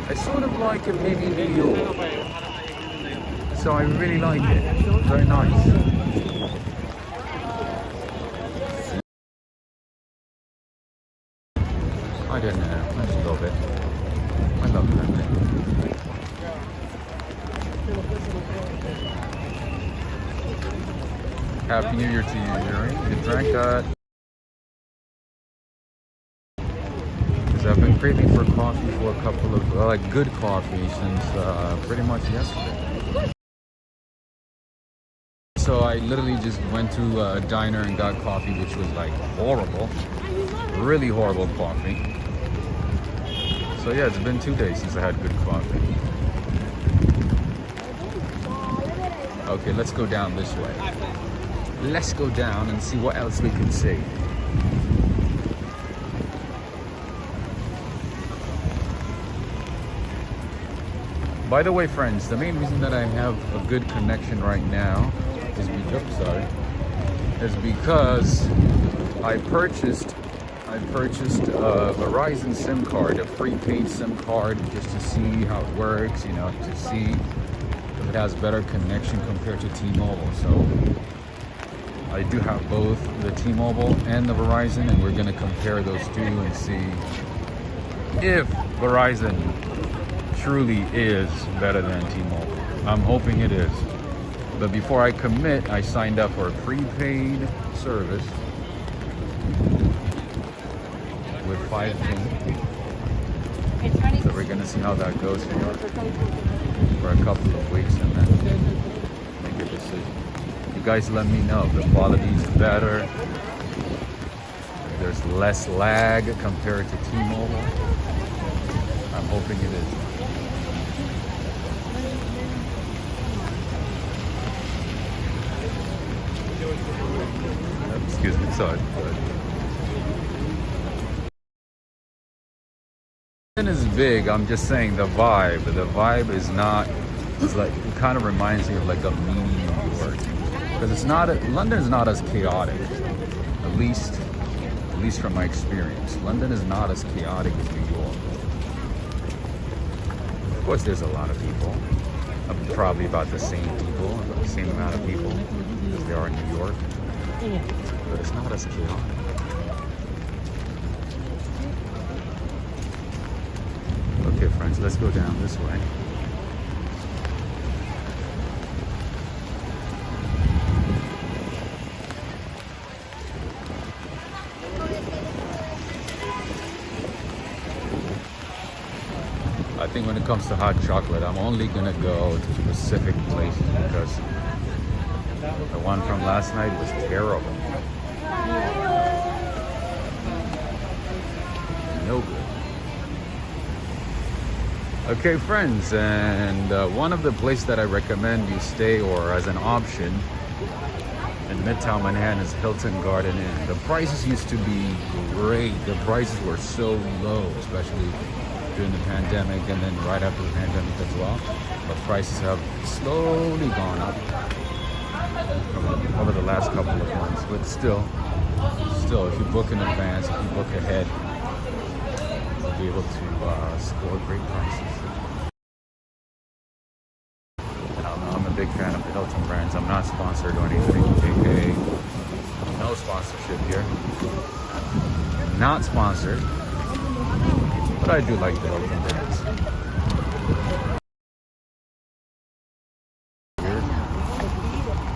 I sort of like it maybe New York. So I really like it. Very nice. I don't know. I just love it. I love London. Happy New Year to you, Yuri. You drank that. craving for coffee for a couple of like good coffee since pretty much yesterday. So I literally just went to a diner and got coffee, which was like horrible, really horrible coffee. So yeah, it's been 2 days since I had good coffee. Okay, let's go down this way. Let's go down and see what else we can see. By the way, friends, the main reason that I have a good connection right now is because I purchased a Verizon SIM card, a prepaid SIM card, just to see how it works, you know, to see if it has better connection compared to T-Mobile. So I do have both the T-Mobile and the Verizon, and we're gonna compare those two and see if Verizon truly is better than T-Mobile. I'm hoping it is. But before I commit, I signed up for a prepaid service with 5G. So we're gonna see how that goes for a couple of weeks and then make a decision. You guys let me know if the quality is better, if there's less lag compared to T-Mobile. I'm hoping it is. Excuse me, sorry. Is big. I'm just saying the vibe. The vibe is not. It's like it kind of reminds me of like a mini New York, because it's not. London is not as chaotic. At least from my experience, London is not as chaotic as New York. Of course, there's a lot of people. Probably about the same people, about the same amount of people as there are in New York. But it's not as chaotic. Okay, friends, let's go down this way. I think when it comes to hot chocolate, I'm only gonna go to specific places because the one from last night was terrible. No good. Okay, friends, and one of the places that I recommend you stay or as an option in Midtown Manhattan is Hilton Garden Inn. The prices used to be great. The prices were so low, especially during the pandemic and then right after the pandemic as well. But prices have slowly gone up over the last couple of months. But still, if you book in advance, if you book ahead, you'll be able to score great prices. I'm a big fan of the Hilton brands. I'm not sponsored or anything, aka no sponsorship here. Not sponsored, but I do like the Hilton brands.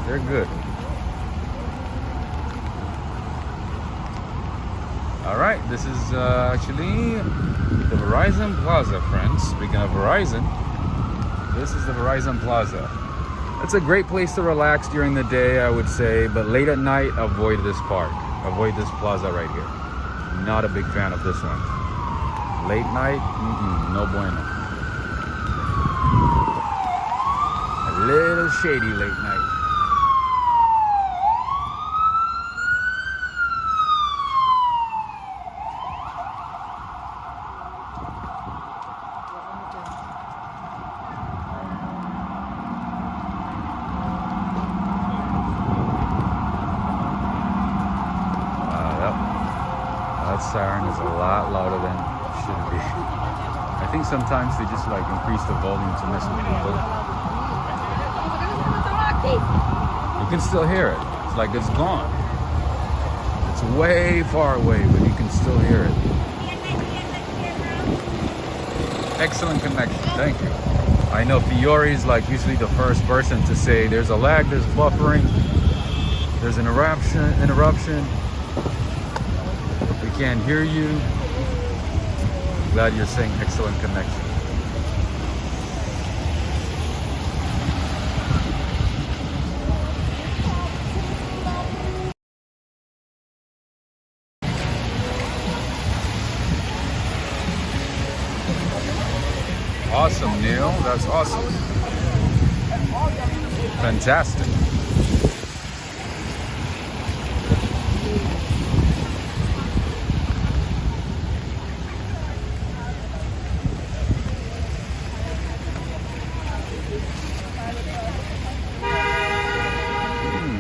They're good. All right, this is actually the Verizon Plaza, friends. Speaking of Verizon, this is the Verizon Plaza. It's a great place to relax during the day, I would say, but late at night, avoid this park. Avoid this plaza right here. Not a big fan of this one. Late night, no bueno. A little shady late night. That siren is a lot louder than it should be. I think sometimes they just like increase the volume to mess with people. You can still hear it. It's like it's gone. It's way far away, but you can still hear it. Excellent connection. Thank you. I know Fiore is like usually the first person to say there's a lag, there's buffering, there's an interruption. We can't hear you. Glad you're saying excellent connection. Awesome, Neil. That's awesome. Fantastic.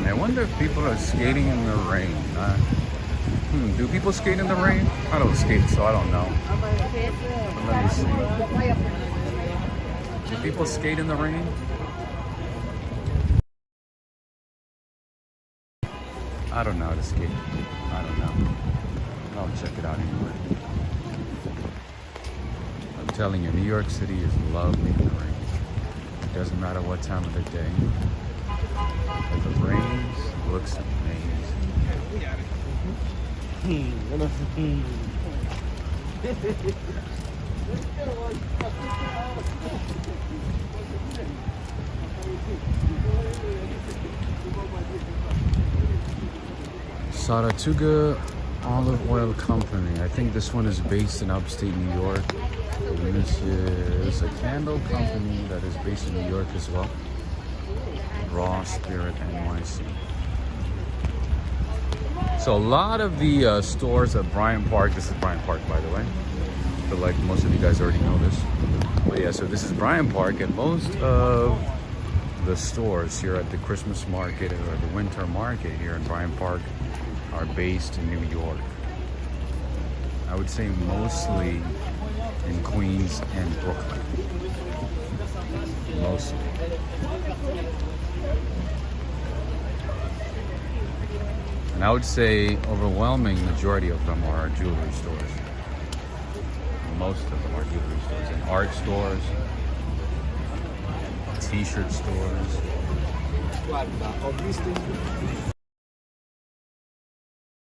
I wonder if people are skating in the rain. Do people skate in the rain? I don't skate, so I don't know. Let me see. Do people skate in the rain? I don't know how to skate. I don't know. I'll check it out anyway. I'm telling you, New York City is lovely in the rain. It doesn't matter what time of the day. If it rains, it looks amazing. Saratoga Olive Oil Company. I think this one is based in upstate New York. This is a candle company that is based in New York as well. Raw Spirit NYC. So a lot of the stores at Bryant Park, this is Bryant Park by the way. I feel like most of you guys already know this. But yeah, so this is Bryant Park, and most of the stores here at the Christmas market or the winter market here in Bryant Park are based in New York. I would say mostly in Queens and Brooklyn. Mostly. And I would say overwhelming majority of them are jewelry stores. Most of them are jewelry stores and art stores, t-shirt stores.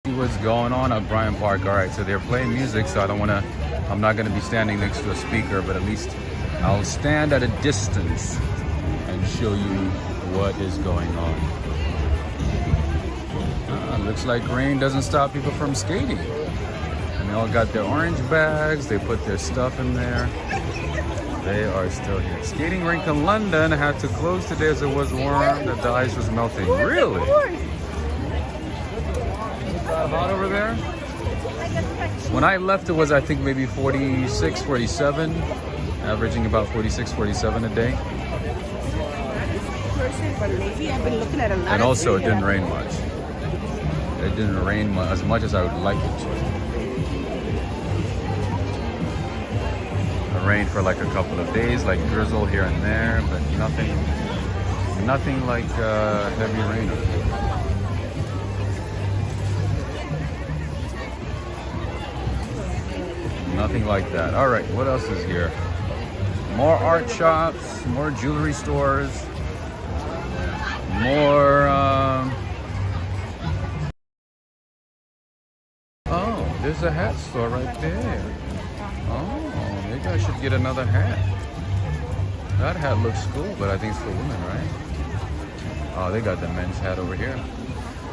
See what's going on at Bryant Park. All right, so they're playing music, so I'm not gonna be standing next to a speaker, but at least I'll stand at a distance and show you what is going on. Looks like rain doesn't stop people from skating. And they all got their orange bags. They put their stuff in there. They are still here. Skating rink in London had to close today as it was warm. The ice was melting. Really? Is it hot over there? When I left, it was, I think, maybe 46, 47. Averaging about 46, 47 a day. And also, it didn't rain much. It didn't rain as much as I would like it to. It rained for like a couple of days, like drizzle here and there, but nothing like heavy rain. Nothing like that. All right, what else is here? More art shops, more jewelry stores, more. There's a hat store right there. Oh, maybe I should get another hat. That hat looks cool, but I think it's for women, right? Oh, they got the men's hat over here.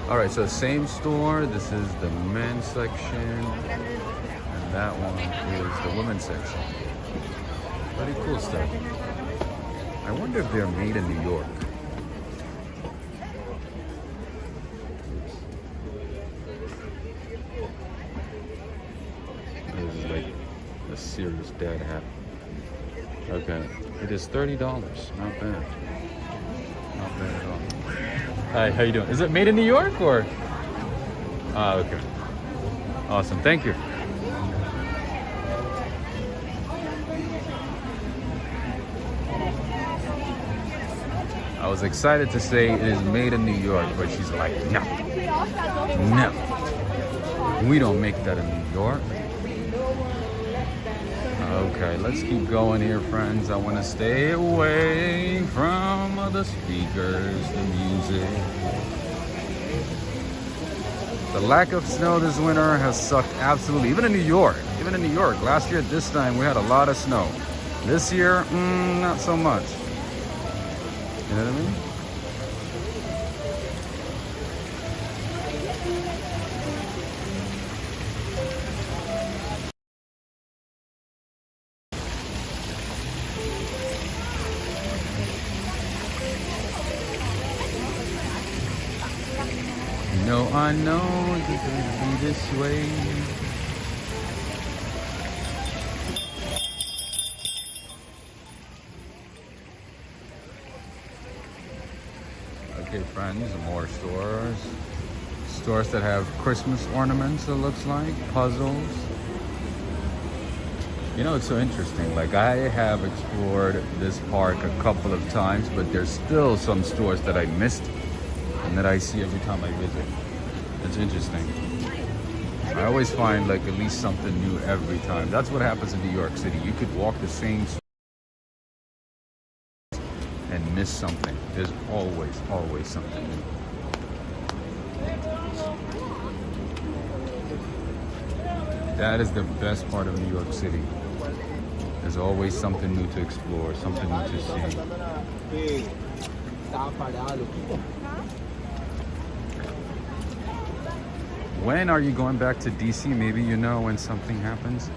All right, so same store. This is the men's section, and that one is the women's section. Pretty cool stuff. I wonder if they're made in New York. This is like a serious dad hat. Okay, it is $30. Not bad. Not bad at all. Hi, how you doing? Is it made in New York or? Ah, okay. Awesome, thank you. I was excited to say it is made in New York, but she's like, no. No. We don't make that in New York. Okay, let's keep going here, friends. I want to stay away from the speakers, the music. The lack of snow this winter has sucked absolutely. Even in New York. Even in New York. Last year at this time, we had a lot of snow. This year, not so much. You know what I mean? No, I know it's gonna be this way. Okay, friends, more stores. Stores that have Christmas ornaments, it looks like, puzzles. You know, it's so interesting. Like, I have explored this park a couple of times, but there's still some stores that I missed and that I see every time I visit. It's interesting. I always find like at least something new every time. That's what happens in New York City. You could walk the same street and miss something. There's always something new. That is the best part of New York City. There's always something new to explore, something new to see. When are you going back to DC? Maybe you know when something happens.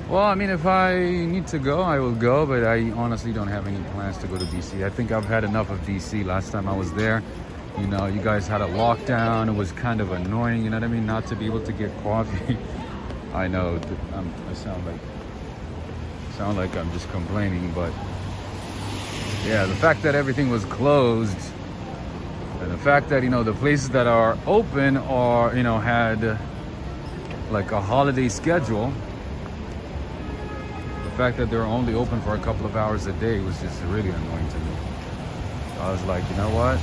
Well, I mean, if I need to go, I will go, but I honestly don't have any plans to go to DC. I think I've had enough of DC. Last time I was there, you know, you guys had a lockdown. It was kind of annoying, you know what I mean? Not to be able to get coffee. I know I sound like I'm just complaining, but yeah, the fact that everything was closed and the fact that, you know, the places that are open are, you know, had like a holiday schedule. The fact that they're only open for a couple of hours a day was just really annoying to me. So I was like, you know what?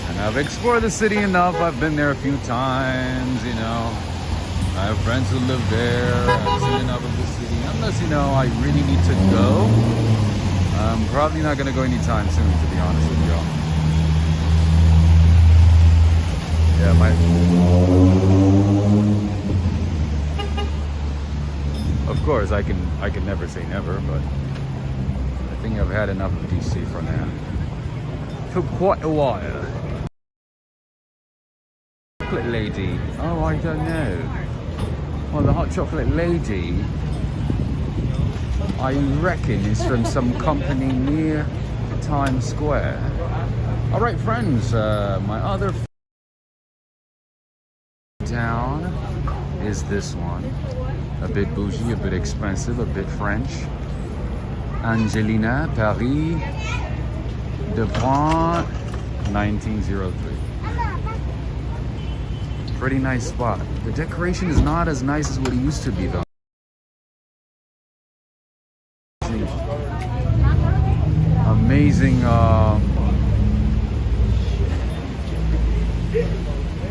And I've explored the city enough. I've been there a few times, you know. I have friends who live there. I've seen enough of the city. Unless, you know, I really need to go. I'm probably not going to go anytime soon, to be honest with y'all. Yeah, of course, I can never say never, but I think I've had enough of DC for now. For quite a while. Chocolate lady. Oh, I don't know. Well, the hot chocolate lady, I reckon, is from some company near Times Square. All right, friends, my other town is this one. A bit bougie, a bit expensive, a bit French. Angelina, Paris, de Brun, 1903. Pretty nice spot. The decoration is not as nice as what it used to be, though. Amazing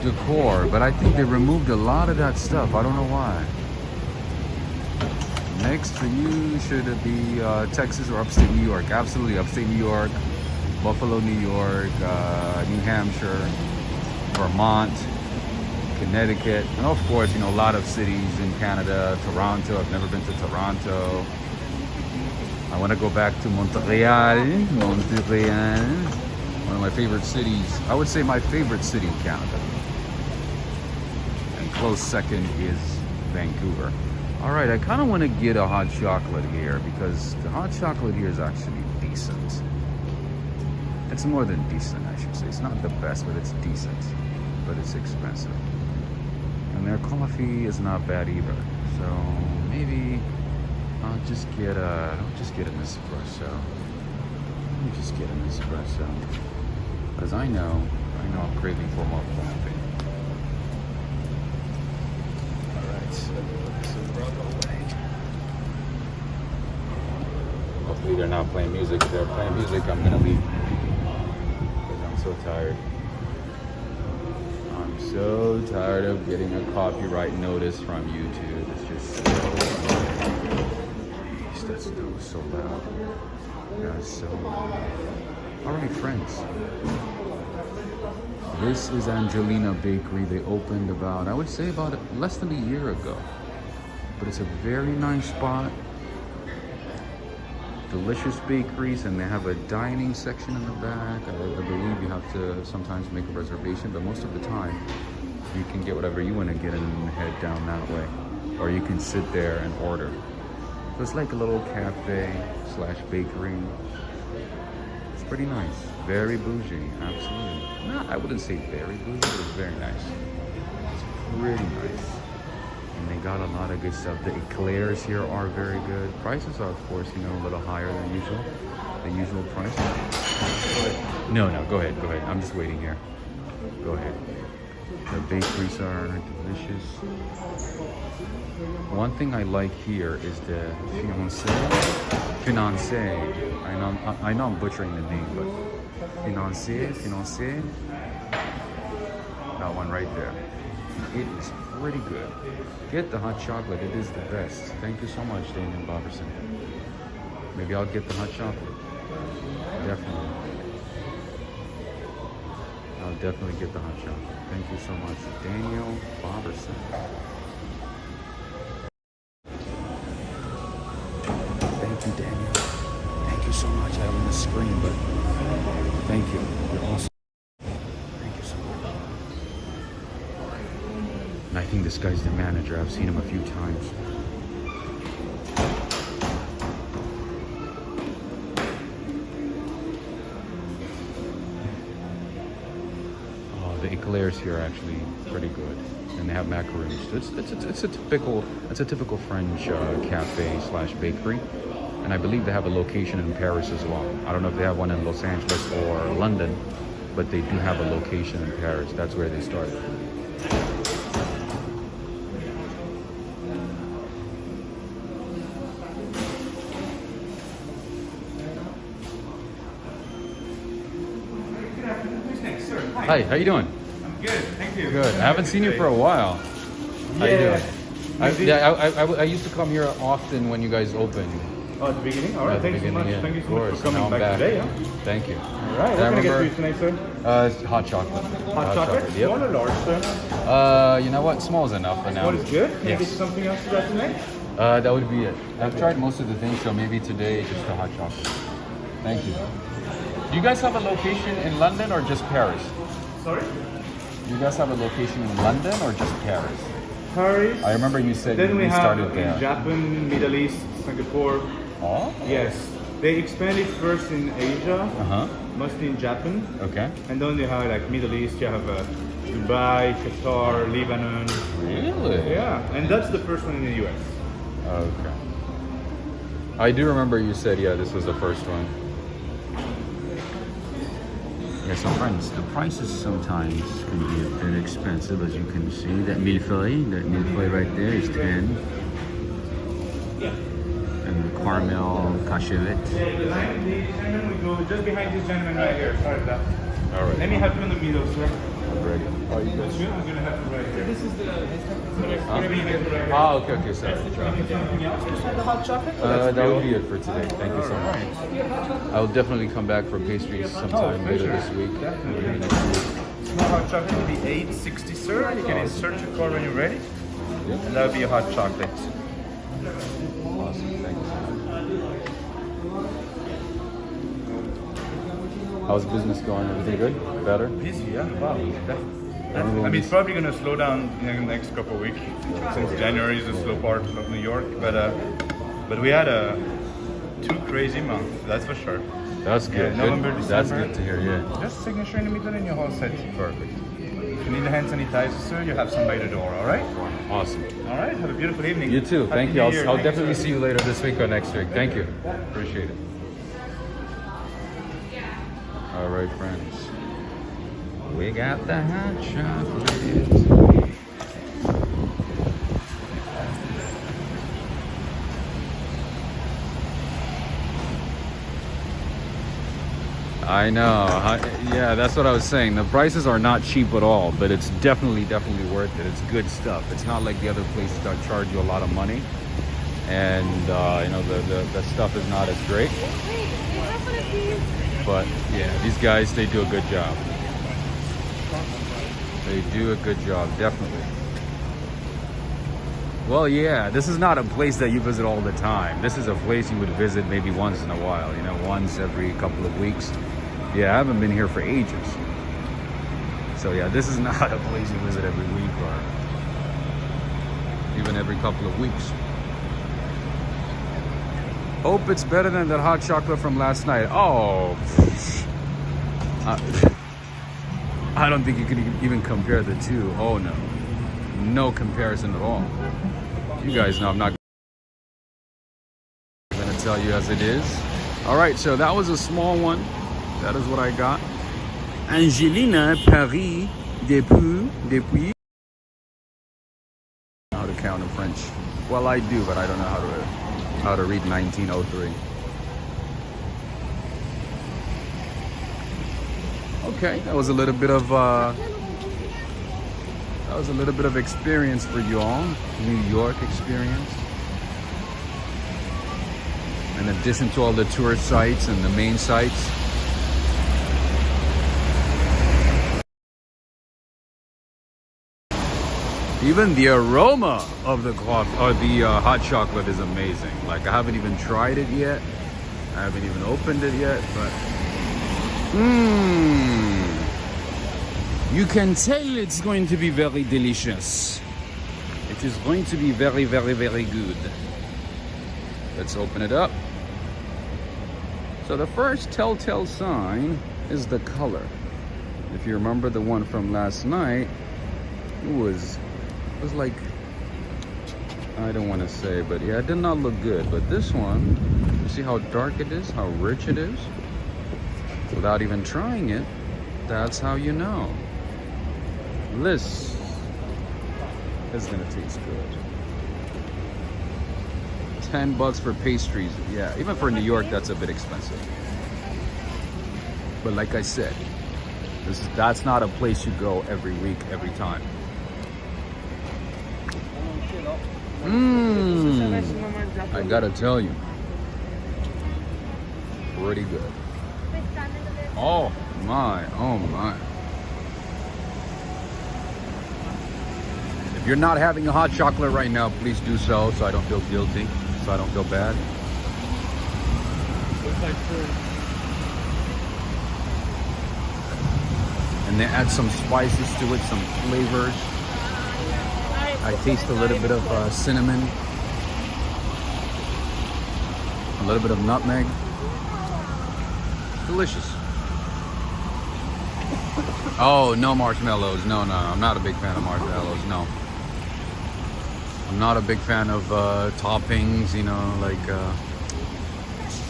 decor, but I think they removed a lot of that stuff. I don't know why. Next for you should it be Texas or upstate New York? Absolutely, upstate New York, Buffalo, New York, New Hampshire, Vermont, Connecticut, and of course, you know, a lot of cities in Canada. Toronto, I've never been to Toronto. I want to go back to Montreal, one of my favorite cities. I would say my favorite city in Canada. And close second is Vancouver. All right, I kind of want to get a hot chocolate here because the hot chocolate here is actually decent. It's more than decent, I should say. It's not the best, but it's decent. But it's expensive. And their coffee is not bad either. So maybe I'll just get an espresso. Let me just get an espresso. Because I know I'm craving for more coffee. Alright, so put this umbrella away. Hopefully they're not playing music. If they're playing music, I'm gonna leave. Because I'm so tired. I'm so tired of getting a copyright notice from YouTube. It's just so jeez, that was so loud. That was so loud. Alright, friends. This is Angelina Bakery. They opened about, I would say about less than a year ago. But it's a very nice spot. Delicious bakeries, and they have a dining section in the back. I believe you have to sometimes make a reservation, but most of the time you can get whatever you want to get and head down that way. Or you can sit there and order. So it's like a little cafe slash bakery. It's pretty nice. Very bougie, absolutely. No, I wouldn't say very bougie, but it's very nice. It's pretty nice. And they got a lot of good stuff. The eclairs here are very good. Prices are, of course, you know, a little higher than usual. The usual price. No, go ahead. I'm just waiting here. Go ahead. The bakeries are delicious. One thing I like here is the financier. I know I'm butchering the name, but financier. That one right there. It is pretty good. Get the hot chocolate. It is the best. Thank you so much, Daniel Boberson. Maybe I'll get the hot chocolate. Definitely. I'll definitely get the hot chocolate. Thank you so much, Daniel Boberson. Thank you, Daniel. Thank you so much. I have on the screen, but thank you. You're awesome. Thank you so much. And I think this guy's the manager. I've seen him a few times. The eclairs here are actually pretty good, and they have macaroons. It's a typical French cafe slash bakery, and I believe they have a location in Paris as well. I don't know if they have one in Los Angeles or London, but they do have a location in Paris. That's where they started. Hi, how you doing? I'm good, thank you. Good. I haven't seen you for a while. How you doing? I used to come here often when you guys opened. Oh, at the beginning? All right, At the thank you so much. beginning, Thank you of so much course. for coming Now I'm back today. Huh? Thank you. All right, what can I get for you tonight, sir? Hot chocolate. Hot chocolate? Yep. Small or large, sir? You know what? Small is enough for now. What is good? Can I Yes. get you something else to that tonight? That would be it. I've tried most of the things, so maybe today just a hot chocolate. Thank you. Do you guys have a location in London or just Paris? Sorry? Do you guys have a location in London or just Paris? Paris. I remember you said Then we you have started there. in Japan, Middle East, Singapore. Oh? Yes. They expanded first in Asia, Uh-huh. mostly in Japan. Okay. And then they have like Middle East, you have Dubai, Qatar, Lebanon. Really? Yeah, and that's the first one in the US. Okay. I do remember you said, yeah, this was the first one. Yeah, so friends, the prices sometimes can be a bit expensive, as you can see. That millefeuille right there is 10. And the caramel cachet. Behind the gentleman, we go just behind this gentleman right here. Sorry for that. All right. Let me help you in the middle, sir. I'm ready. Oh, you guys? I'm gonna have you right here. This is the. Okay, sorry. Something else? The hot chocolate? That would be it for today. Thank you so much. I'll definitely come back for pastries sometime later this week. Maybe next week. Small hot chocolate will be $8.60, sir. You can insert your card when you're ready. And that would be a hot chocolate. Awesome. Thank you so much. How's business going? Everything good? Better? Busy, yeah. Wow. I mean, it's probably going to slow down in the next couple of weeks, since January is a slow part of New York. But we had a 2 crazy months, that's for sure. That's good. Yeah, November, That's December. good to hear, yeah. Just signature in the middle and you're all set. Perfect. If you need a hand sanitizer, sir, you have some by the door, all right? Awesome. All right, have a beautiful evening. You too. Happy Thank New you. Year. I'll Thank you, definitely sir. see you later this week or next week. Thank you. Appreciate it. All right, friends. We got the hot chocolate. I know. Yeah, that's what I was saying. The prices are not cheap at all, but it's definitely worth it. It's good stuff. It's not like the other places that charge you a lot of money, and you know the stuff is not as great. But yeah, these guys, they do a good job. They do a good job, definitely. Well, yeah, this is not a place that you visit all the time. This is a place you would visit maybe once in a while, you know, once every couple of weeks. Yeah, I haven't been here for ages. So yeah, this is not a place you visit every week or even every couple of weeks. Hope it's better than that hot chocolate from last night. Oh, I don't think you can even compare the two. Oh no, no comparison at all. You guys know I'm not gonna tell you as it is. All right, so that was a small one. That is what I got. Angelina Paris depuis. How to count in French? Well, I do, but I don't know how to read 1903. Okay, that was a little bit of experience for you all. New York experience. In addition to all the tourist sites and the main sites. Even the aroma of the hot chocolate is amazing. Like, I haven't even tried it yet. I haven't even opened it yet, but you can tell it's going to be very delicious. It is going to be very, very, very good. Let's open it up. So the first telltale sign is the color. If you remember the one from last night, it was like, I don't want to say, but yeah, it did not look good. But this one, you see how dark it is, how rich it is? Without even trying it, that's how you know. This is gonna taste good. $10 for pastries. Yeah, even for New York, that's a bit expensive. But like I said, that's not a place you go every week, every time. I gotta tell you, pretty good. Oh my, oh my. If you're not having a hot chocolate right now, please do so I don't feel guilty, so I don't feel bad. And they add some spices to it, some flavors. I taste a little bit of cinnamon, a little bit of nutmeg. Delicious. Oh, no marshmallows. No, I'm not a big fan of marshmallows. No. I'm not a big fan of toppings, you know, like,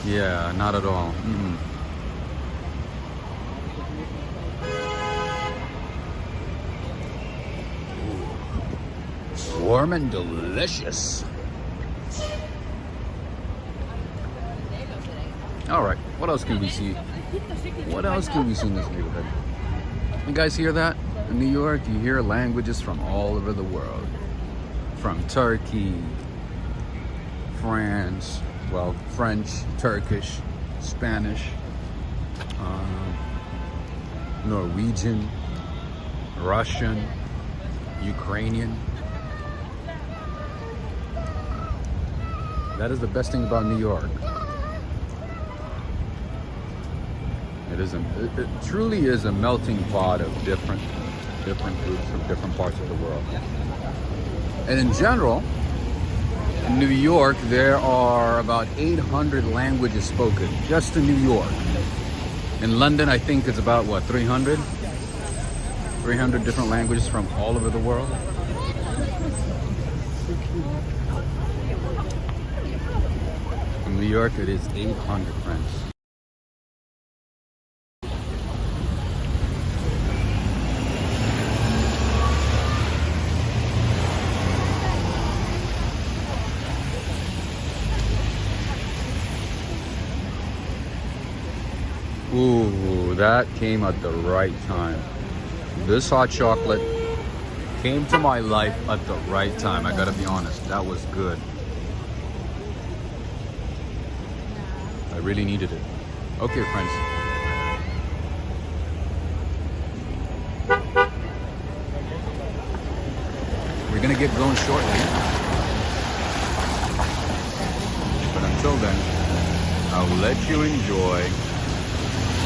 yeah, not at all. Warm and delicious. All right, what else can we see? What else can we see in this neighborhood? You guys hear that? In New York, you hear languages from all over the world. From Turkey, France, well, French, Turkish, Spanish, Norwegian, Russian, Ukrainian. That is the best thing about New York. It truly is a melting pot of different groups from different parts of the world. And in general, in New York, there are about 800 languages spoken just in New York. In London, I think it's about, what, 300? 300 different languages from all over the world. In New York, it is 800, friends. Ooh, that came at the right time. This hot chocolate came to my life at the right time. I gotta be honest, that was good. I really needed it. Okay, friends. We're gonna get going shortly. But until then, I'll let you enjoy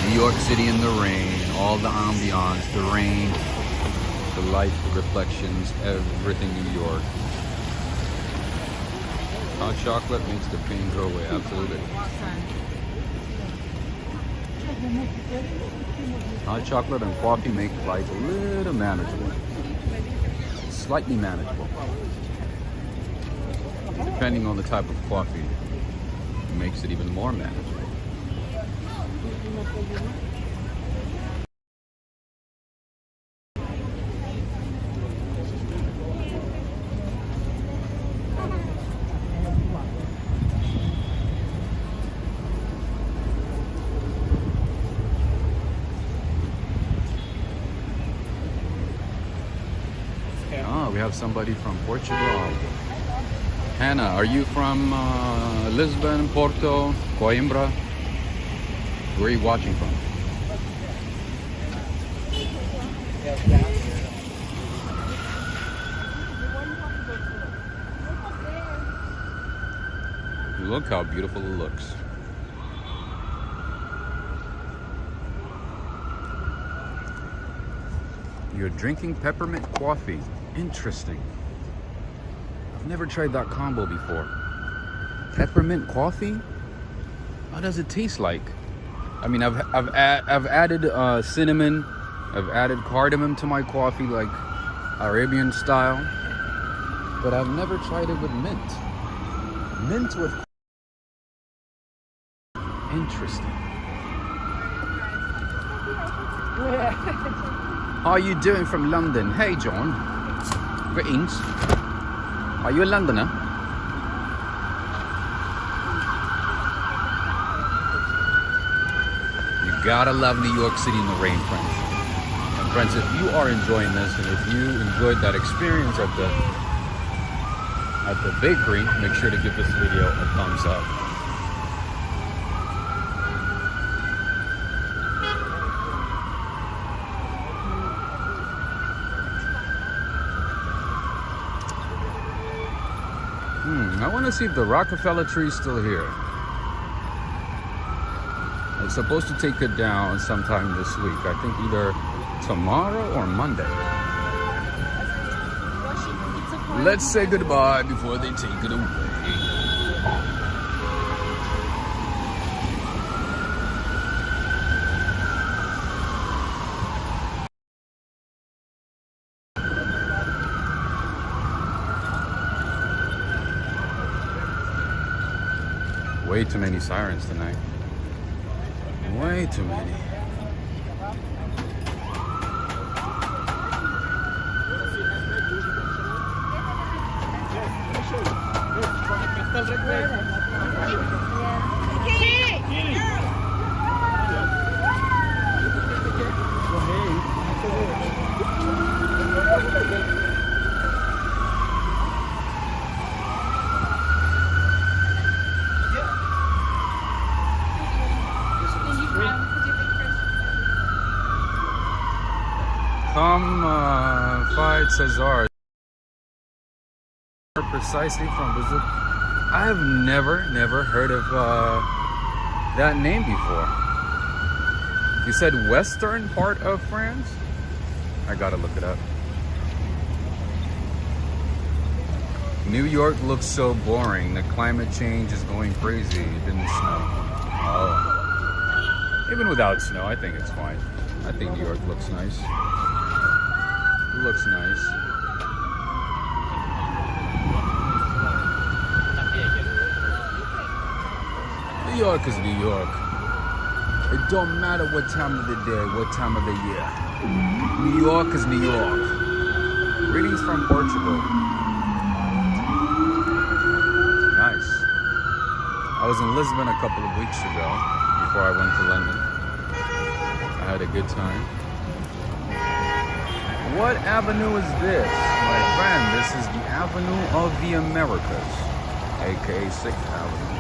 New York City in the rain, all the ambiance, the rain, the light, the reflections, everything New York. Hot chocolate makes the pain go away, absolutely. Hot chocolate and coffee make life a little manageable. Slightly manageable. Depending on the type of coffee, it makes it even more manageable. We have somebody from Portugal. Hannah, are you from Lisbon, Porto, Coimbra? Where are you watching from? Look how beautiful it looks. You're drinking peppermint coffee. Interesting. I've never tried that combo before. Peppermint coffee? How does it taste like? I mean, I've added cinnamon. I've added cardamom to my coffee, like Arabian style. But I've never tried it with mint. Mint with. Interesting. How are you doing from London? Hey, John. Greetings. Are you a Londoner? You gotta love New York City in the rain, friends. And friends, if you are enjoying this, and if you enjoyed that experience at the bakery, make sure to give this video a thumbs up. I want to see if the Rockefeller tree is still here. I'm supposed to take it down sometime this week. I think either tomorrow or Monday. Let's say goodbye before they take it away. Way too many sirens tonight. Way too many. Come fight Cesar. Precisely from Brazil. I have never heard of that name before. You said western part of France? I gotta look it up. New York looks so boring. The climate change is going crazy. It didn't snow. Oh. Even without snow, I think it's fine. I think New York looks nice. It looks nice. New York is New York. It don't matter what time of the day, what time of the year. New York is New York. Greetings from Portugal. Nice. I was in Lisbon a couple of weeks ago before I went to London. I had a good time. What avenue is this? My friend, this is the Avenue of the Americas, aka 6th Avenue.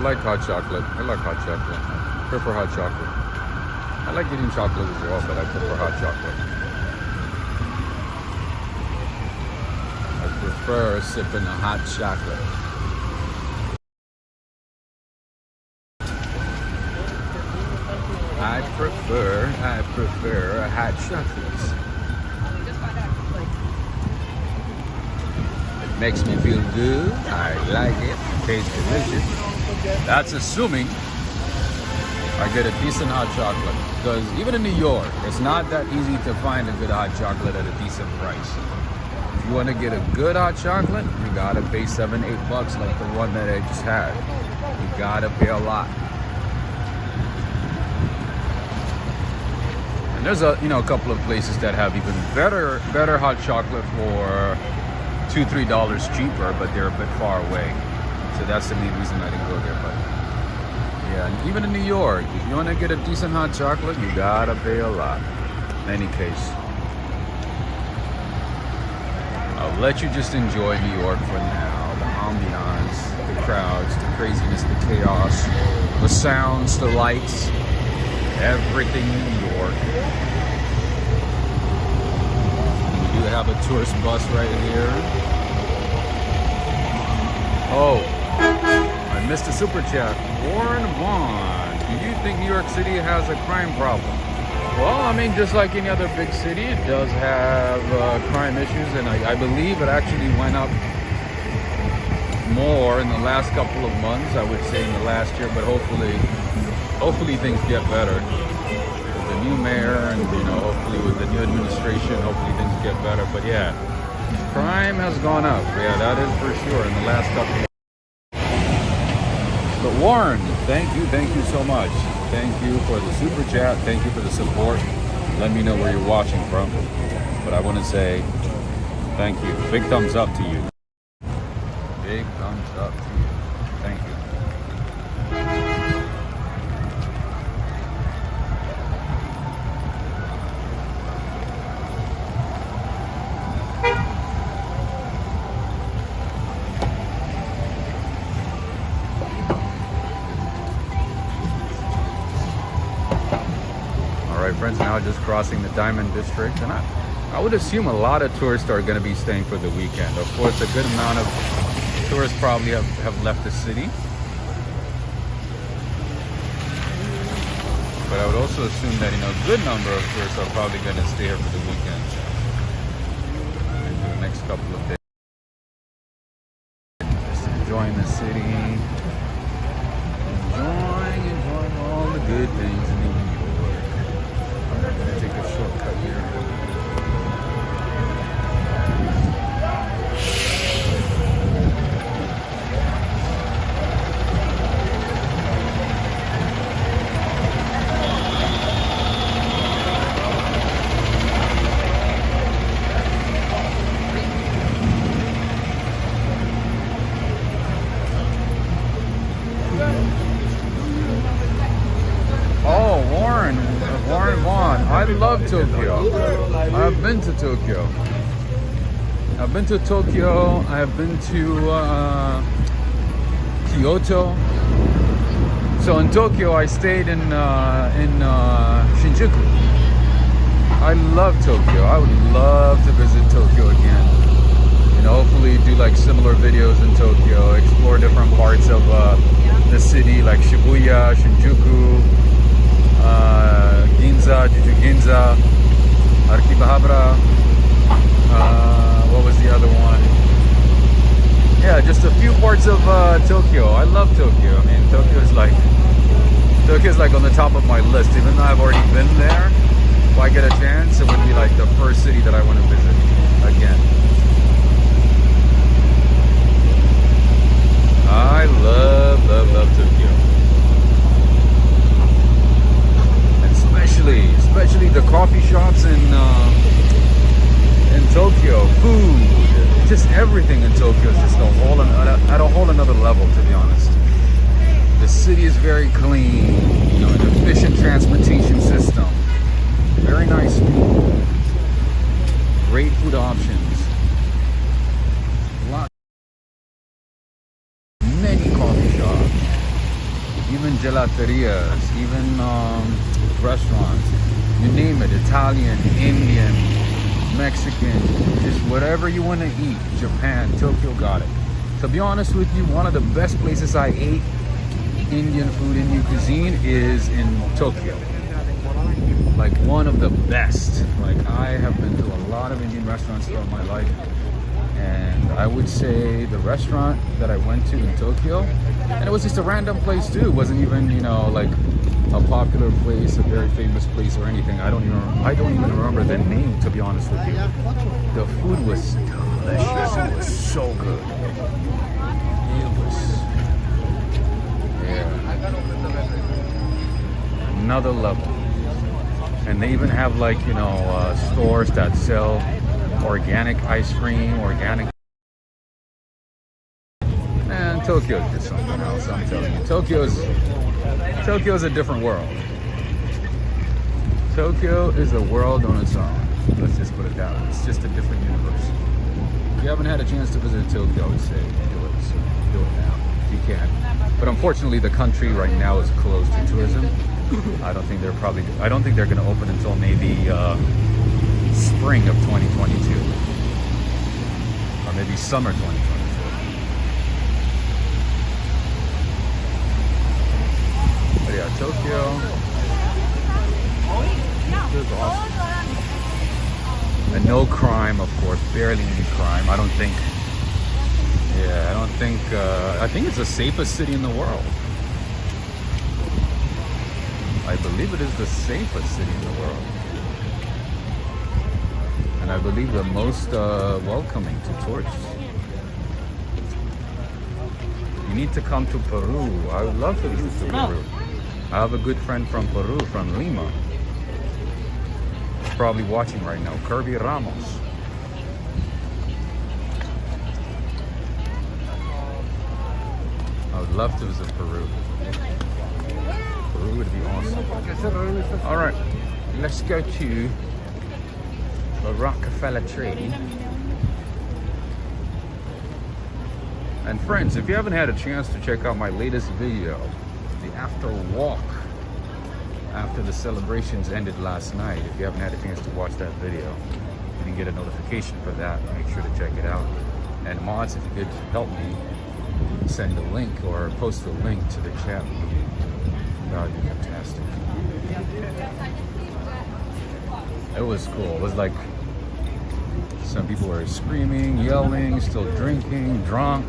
like hot chocolate. I like hot chocolate. I prefer hot chocolate. I like eating chocolate as well, but I prefer hot chocolate. I prefer sipping a hot chocolate. I prefer a hot chocolate. It makes me feel good. I like it. It tastes delicious. That's assuming I get a decent hot chocolate. Because even in New York, it's not that easy to find a good hot chocolate at a decent price. If you want to get a good hot chocolate, you gotta pay $7, $8 like the one that I just had. You gotta pay a lot. And there's a couple of places that have even better hot chocolate for $2-3 cheaper, but they're a bit far away. So that's the main reason I didn't go there. But yeah, and even in New York, if you want to get a decent hot chocolate, you gotta pay a lot. In any case, I'll let you just enjoy New York for now. The ambiance, the crowds, the craziness, the chaos, the sounds, the lights, everything in New York. We do have a tourist bus right here. Oh, I missed a super chat. Warren Vaughn, do you think New York City has a crime problem? Well, I mean, just like any other big city, it does have crime issues, and I believe it actually went up more in the last couple of months, I would say in the last year, but hopefully things get better. With the new mayor and, hopefully with the new administration, hopefully things get better. But yeah, crime has gone up. Yeah, that is for sure in the last couple of months. But Warren, thank you so much. Thank you for the super chat. Thank you for the support. Let me know where you're watching from. But I want to say thank you. Big thumbs up to you. Big thumbs up to you. Thank you. Friends, now just crossing the Diamond District, and I would assume a lot of tourists are going to be staying for the weekend. Of course, a good amount of tourists probably have left the city, but I would also assume that a good number of tourists are probably going to stay here for the weekend and for the next couple of days, just enjoying the city, enjoying all the good things in New York. I'm going to take a shortcut here. Warren Vaughn, I love Tokyo. I've been to Tokyo. I've been to Kyoto. So in Tokyo, I stayed in Shinjuku. I love Tokyo. I would love to visit Tokyo again. Hopefully do like similar videos in Tokyo, explore different parts of the city like Shibuya, Shinjuku, Ginza, Juju-Ginza, Akihabara, what was the other one? Yeah, just a few parts of Tokyo. I love Tokyo. I mean, Tokyo's like on the top of my list. Even though I've already been there, if I get a chance, it would be like the first city that I want to visit again. I love Tokyo. Especially the coffee shops in Tokyo, food, just everything in Tokyo is just at a whole another level, to be honest. The city is very clean, an efficient transportation system, very nice food, great food options, many coffee shops, gelaterias, even restaurants, you name it, Italian, Indian, Mexican, just whatever you want to eat. Japan, Tokyo got it. To be honest with you, one of the best places I ate Indian food, Indian cuisine is in Tokyo. Like one of the best. Like I have been to a lot of Indian restaurants throughout my life, and I would say the restaurant that I went to in Tokyo, and it was just a random place too. It wasn't even, you know, like a popular place, a very famous place or anything. I don't even remember the name, to be honest with you. The food was delicious. It was so good. It was, yeah, another level. And they even have, like, you know, stores that sell organic ice cream, organic. Man, Tokyo's just something else, I'm telling you. Tokyo's a different world. Tokyo is a world on its own. Let's just put it that way. It's just a different universe. If you haven't had a chance to visit Tokyo, I would say do it now if you can. But unfortunately, the country right now is closed to tourism. I don't think they're going to open until maybe spring of 2022, or maybe summer 2022. But yeah, Tokyo is awesome. And no crime, of course, barely any crime. I think it's the safest city in the world. I believe it is the safest city in the world. And I believe the most welcoming to tourists. You need to come to Peru. I would love to visit to Peru. I have a good friend from Peru, from Lima. He's probably watching right now, Kirby Ramos. I would love to visit Peru. Peru would be awesome. All right, let's go to the Rockefeller tree. And friends, if you haven't had a chance to check out my latest video, the after walk, after the celebrations ended last night, if you haven't had a chance to watch that video, you can get a notification for that. Make sure to check it out. And mods, if you could help me send a link or post a link to the chat, that would be fantastic. It was cool. It was like some people were screaming, yelling, still drinking, drunk.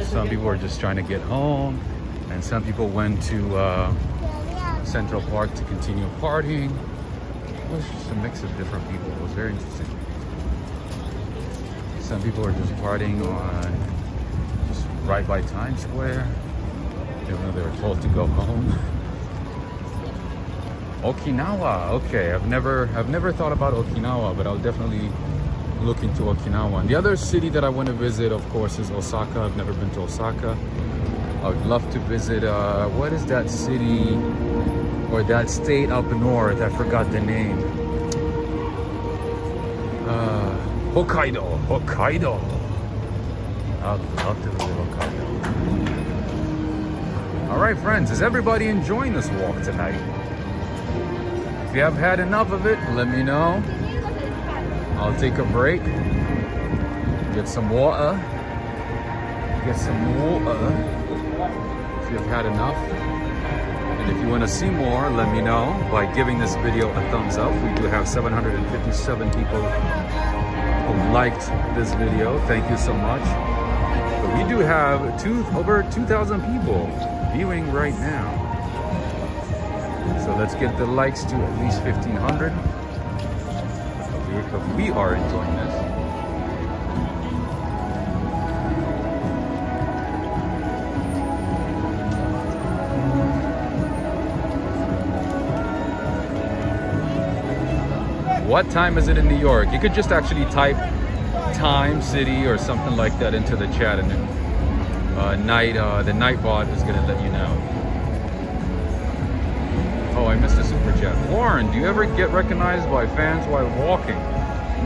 Some people were just trying to get home, and some people went to Central Park to continue partying. It was just a mix of different people. It was very interesting. Some people were just partying on just right by Times Square, even though they were told to go home. Okinawa, okay. I've never thought about Okinawa, but I'll definitely look into Okinawa. And the other city that I want to visit, of course, is Osaka. I've never been to Osaka. I would love to visit, what is that city or that state up north? I forgot the name. Hokkaido. I'd love to visit Hokkaido. All right, friends, is everybody enjoying this walk tonight? If you have had enough of it, let me know. I'll take a break, get some water, if you've had enough. And if you want to see more, let me know by giving this video a thumbs up. We do have 757 people who liked this video. Thank you so much. But we do have over 2,000 people viewing right now. So let's get the likes to at least 1,500. Because we are enjoying this. What time is it in New York? You could just actually type time, city, or something like that into the chat, and then the night bot is gonna let you know. Oh, I missed a super chat. Warren, do you ever get recognized by fans while walking?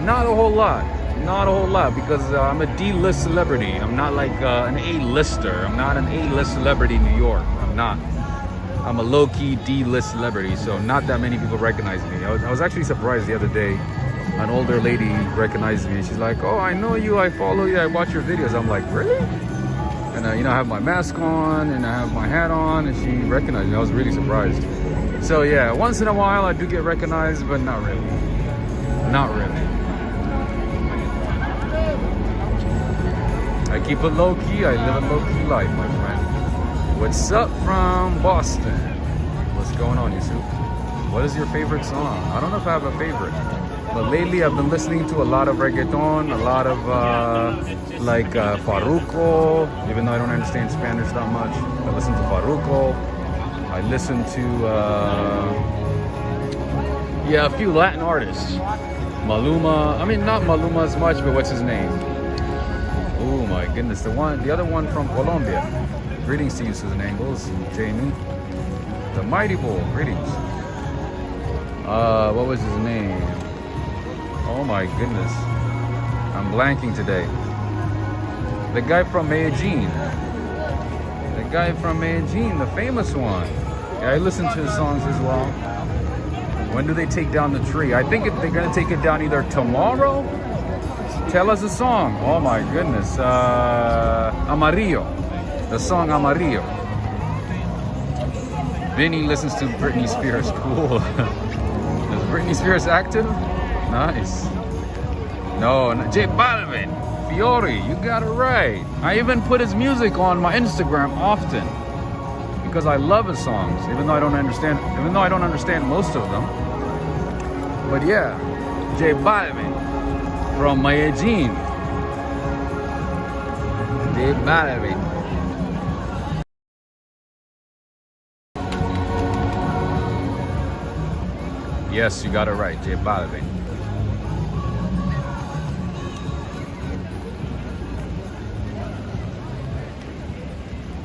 Not a whole lot. Not a whole lot, because I'm a D-list celebrity. I'm not like an A-lister. I'm not an A-list celebrity in New York. I'm not. I'm a low-key D-list celebrity, so not that many people recognize me. I was actually surprised the other day. An older lady recognized me. She's like, "Oh, I know you. I follow you. I watch your videos." I'm like, "Really?" And you know, I have my mask on and I have my hat on, and she recognized me. I was really surprised. So yeah, once in a while I do get recognized, but not really. Not really. I keep it low-key. I live a low-key life, my friend. What's up from Boston? What's going on, Yusuf? What is your favorite song? I don't know if I have a favorite. But lately I've been listening to a lot of reggaeton, a lot of Farruko, even though I don't understand Spanish that much. I listen to Farruko. I listen to, a few Latin artists. Maluma, I mean not Maluma as much, but what's his name? Oh my goodness, the other one from Colombia. Greetings to you, Susan Angles, Jamie. The Mighty Bull, greetings. What was his name? Oh my goodness. I'm blanking today. The guy from Medellin. The guy from Medellin, the famous one. Yeah, I listen to his songs as well. When do they take down the tree? I think they're gonna take it down either tomorrow. Tell us a song. Oh my goodness. Amarillo. The song Amarillo. Vinny listens to Britney Spears. Cool. Is Britney Spears active? Nice. No, J Balvin, Fiore, you got it right. I even put his music on my Instagram often because I love his songs, even though I don't understand most of them. But yeah, J Balvin from Medellin. J Balvin. Yes, you got it right, J Balvin.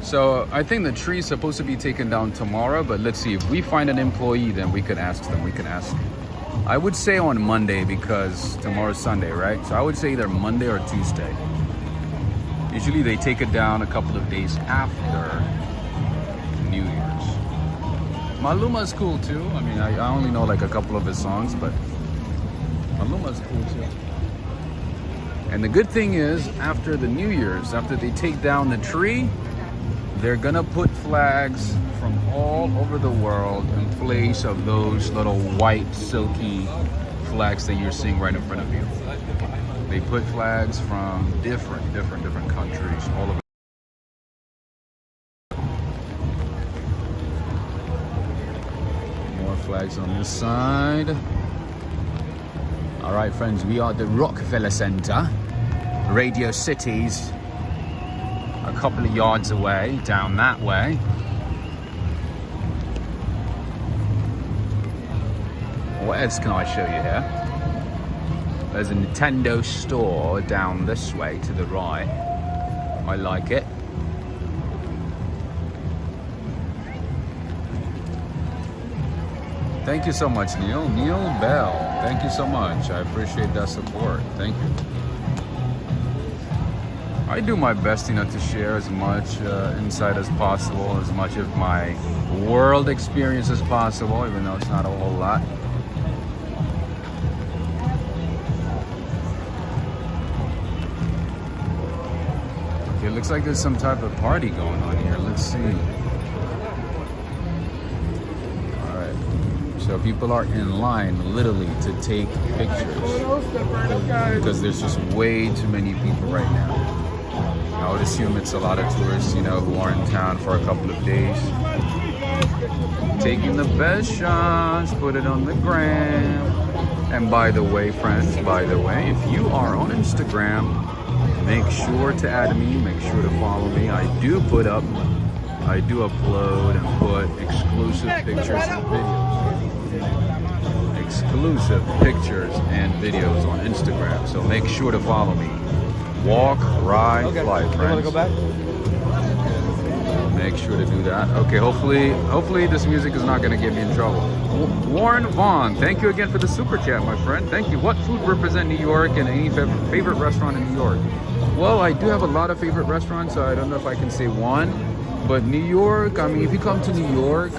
So I think the tree is supposed to be taken down tomorrow, but let's see, if we find an employee, then we could ask them. I would say on Monday because tomorrow's Sunday, right? So I would say either Monday or Tuesday. Usually they take it down a couple of days after New Year's. Maluma's cool too. I mean, I only know like a couple of his songs, but Maluma's cool too. And the good thing is, after the New Year's, after they take down the tree, they're gonna put flags from all over the world in place of those little white silky flags that you're seeing right in front of you. They put flags from different countries all over. More flags on this side. All right, friends, we are at the Rockefeller Center. Radio City's a couple of yards away, down that way. What else can I show you here? There's a Nintendo store down this way to the right. I like it. Thank you so much, Neil. Neil Bell, thank you so much. I appreciate that support. Thank you. I do my best, to share as much insight as possible, as much of my world experience as possible, even though it's not a whole lot. Okay, it looks like there's some type of party going on here. Let's see. Alright. So people are in line, literally, to take pictures. Because there's just way too many people right now. I would assume it's a lot of tourists, who are in town for a couple of days. Taking the best shots, put it on the gram. And by the way, friends, if you are on Instagram, make sure to add me, make sure to follow me. I do upload and put exclusive pictures and videos. Exclusive pictures and videos on Instagram, so make sure to follow me. Walk, ride, fly, friends. You want to go back? Make sure to do that. Okay, hopefully this music is not going to get me in trouble. Warren Vaughn, thank you again for the super chat, my friend. Thank you. What food represent New York and any favorite restaurant in New York? Well, I do have a lot of favorite restaurants, so I don't know if I can say one. But New York, I mean, if you come to New York,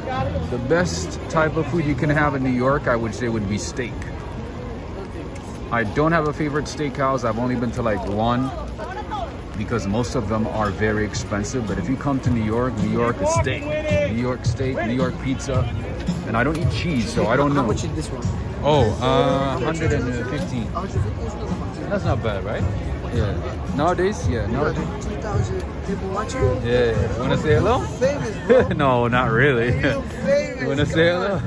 the best type of food you can have in New York, I would say, would be steak. I don't have a favorite steakhouse. I've only been to like one because most of them are very expensive. But if you come to New York is steak. New York steak, New York pizza. And I don't eat cheese, so I don't know. How much is this one? Oh, 115. That's not bad, right? Yeah. Nowadays, yeah. Nowadays. 2,000 people watching? Yeah. Want to say hello? Famous, bro. No, not really. You famous. Want to say hello?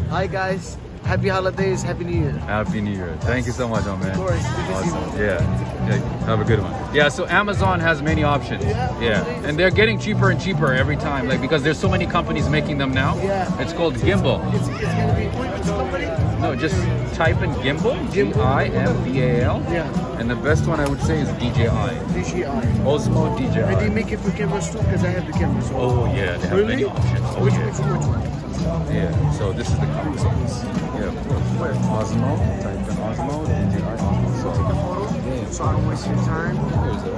Hi, guys. Happy holidays. Happy New Year. Happy New Year. Thank you so much, oh man. Of course. Good to see you. Awesome. Yeah. Have a good one. Yeah, so Amazon has many options. Yeah. And they're getting cheaper and cheaper every time, like because there's so many companies making them now. Yeah. It's called Gimbal. It's gonna be which company? No, just type in Gimbal, Gimbal. Yeah. And the best one I would say is DJI. DJI. Osmo DJI. And they make it for cameras too, because I have the camera. So. Oh yeah, they have Really? many options. Oh, Which yeah. one? Yeah, so this is the consoles. Yeah, of course. Osmo, type in Osmo, DJI. So, Take a photo. yeah. So I don't waste your time. Here's it.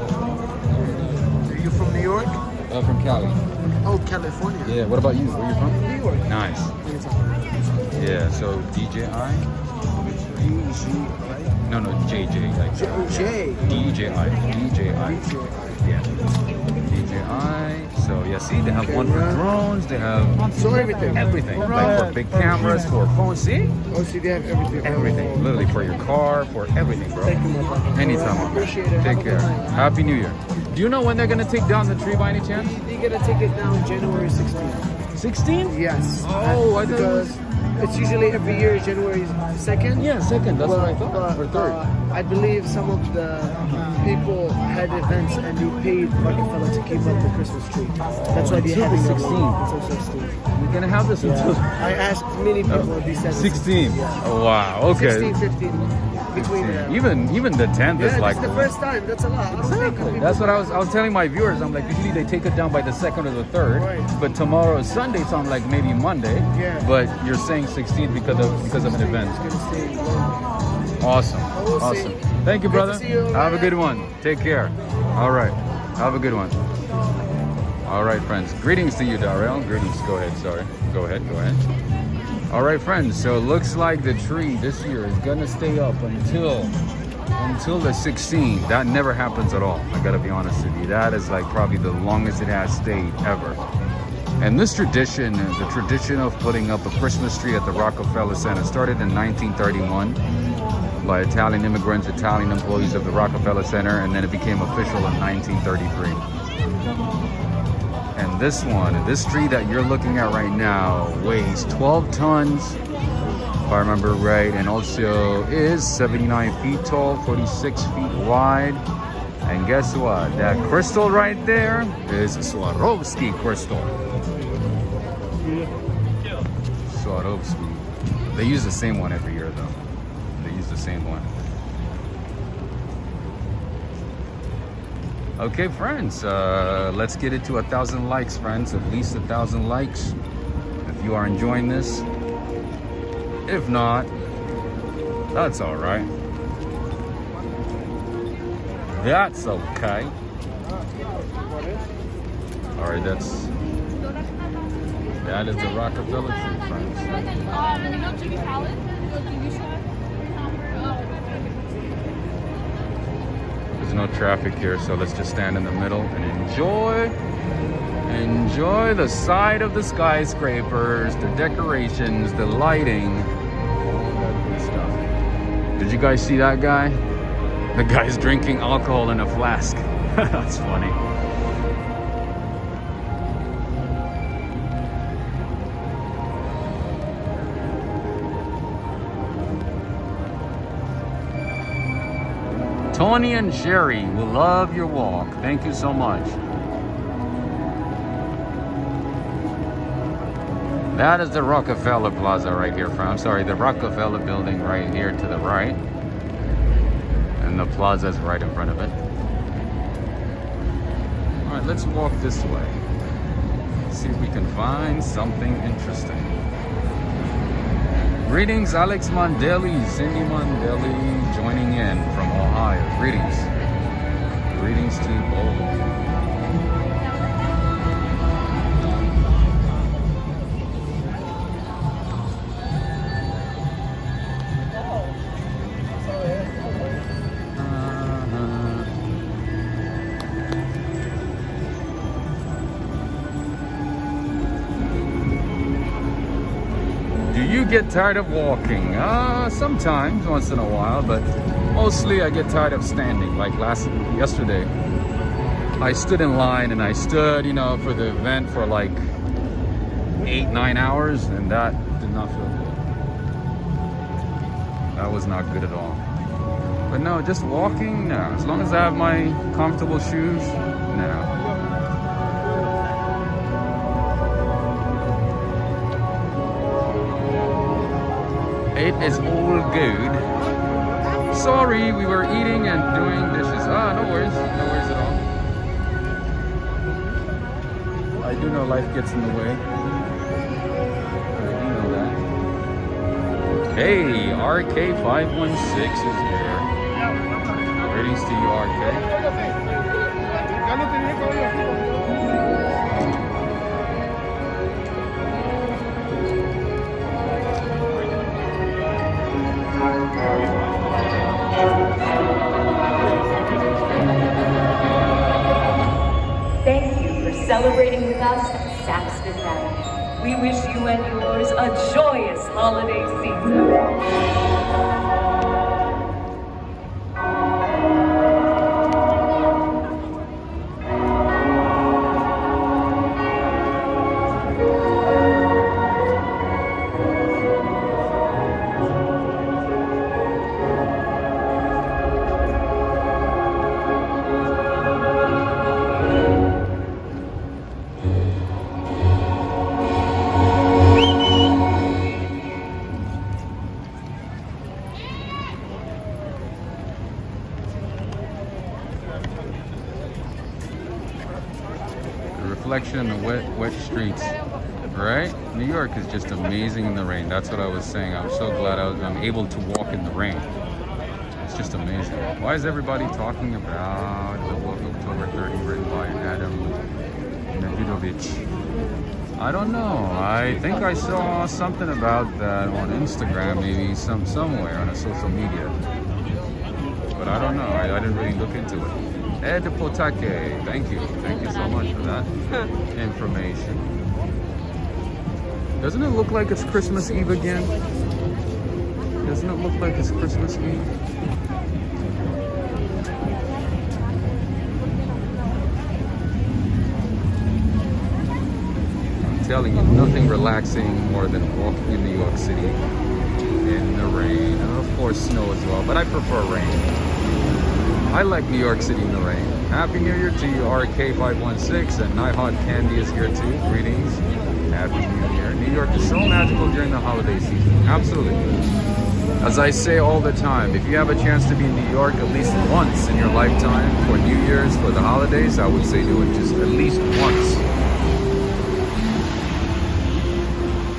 Are you from New York? From Cali. Oh, California. Yeah, what about you? Where are you from? New York. Nice. Yeah, so DJI. No, JJ. Like J. DJI. Yeah. DJI. So yeah, see, they have one for drones. They have So everything. everything, like for big cameras, for phones. See, Oh, see, they have everything. everything. Literally for your car, for everything, bro. Thank you, my brother. Anytime. Alright, appreciate it. Take Have a care. good night. Happy New Year. Do you know when they're gonna take down the tree by any chance? They're gonna take it down January 16th. 16? Yes. Oh, I thought it was- because it's usually every year January 2nd. Yeah, second. That's what I thought. But, Or third. I believe some of the people had events and they paid Rockefeller to keep up the Christmas tree. That's why they're Until having the it 16th. until 16th. We're gonna have this until I asked many people and they said 16. Yeah. Oh, wow. Okay. 16, 15, between there. Even the 10th Yeah, is like. that's the first time. That's a lot. I don't think Exactly. people- That's what I was telling my viewers. I'm like, usually they take it down by the 2nd or the 3rd, Right. but tomorrow is Sunday, so I'm like maybe Monday. Yeah. But you're saying 16th because of an event. It's gonna stay long. Awesome. We'll see. Awesome. Thank you, Good to brother. see you. Have a good one. Take care. All right. Have a good one. All right, friends. Greetings to you, Darrell. Greetings. Go ahead. Sorry. Go ahead. All right, friends. So it looks like the tree this year is gonna stay up until the 16th. That never happens at all. I gotta be honest with you. That is like probably the longest it has stayed ever. And this tradition, the tradition of putting up a Christmas tree at the Rockefeller Center, started in 1931 by Italian immigrants, Italian employees of the Rockefeller Center, and then it became official in 1933. And this tree that you're looking at right now weighs 12 tons, if I remember right, and also is 79 feet tall, 46 feet wide. And guess what? That crystal right there is a Swarovski crystal. Swarovski. They use the same one every year though. They use the same one. Okay, friends, let's get it to 1,000 likes, friends. At least 1,000 likes if you are enjoying this. If not, that's all right. That's okay. All right, that is the Rockefeller tree, friends. There's no traffic here, so let's just stand in the middle and enjoy the sight of the skyscrapers, the decorations, the lighting, all that good stuff. Did you guys see that guy? The guy's drinking alcohol in a flask. That's funny. Tony and Sherry will love your walk. Thank you so much. That is the Rockefeller Plaza right here. I'm sorry, the Rockefeller building right here to the right. And the plaza is right in front of it. All right, let's walk this way. See if we can find something interesting. Greetings, Alex Mondeli, Cindy Mondeli joining in from Ohio. Greetings. Greetings to you both. Do you get tired of walking? Sometimes, once in a while, but mostly I get tired of standing. Like yesterday, I stood in line and I stood, you know, for the event for like 8-9 hours, and that did not feel good. That was not good at all. But no, just walking, no. As long as I have my comfortable shoes, no. It is all good. Sorry, we were eating and doing dishes. No worries at all. I do know life gets in the way. I do know that. Hey, RK516 is here. Greetings to you, RK. Thank you for celebrating with us at Saxton Night. We wish you and yours a joyous holiday season. Reflection in the wet streets, right? New York is just amazing in the rain. That's what I was saying. I'm so glad I'm able to walk in the rain. It's just amazing. Why is everybody talking about the book October 30 written by Adam Navidovich? I don't know. I think I saw something about that on Instagram, maybe somewhere on a social media. But I don't know. I didn't really look into it. Ed Potake, thank you so much for that information. Doesn't it look like it's Christmas Eve again? Doesn't it look like it's Christmas Eve? I'm telling you, nothing relaxing more than walking in New York City in the rain. And of course snow as well, but I prefer rain. I like New York City in the rain. Happy New Year to you, RK516, and Night Hot Candy is here too. Greetings. Happy New Year. New York is so magical during the holiday season. Absolutely. As I say all the time, if you have a chance to be in New York at least once in your lifetime for New Year's, for the holidays, I would say do it just at least once.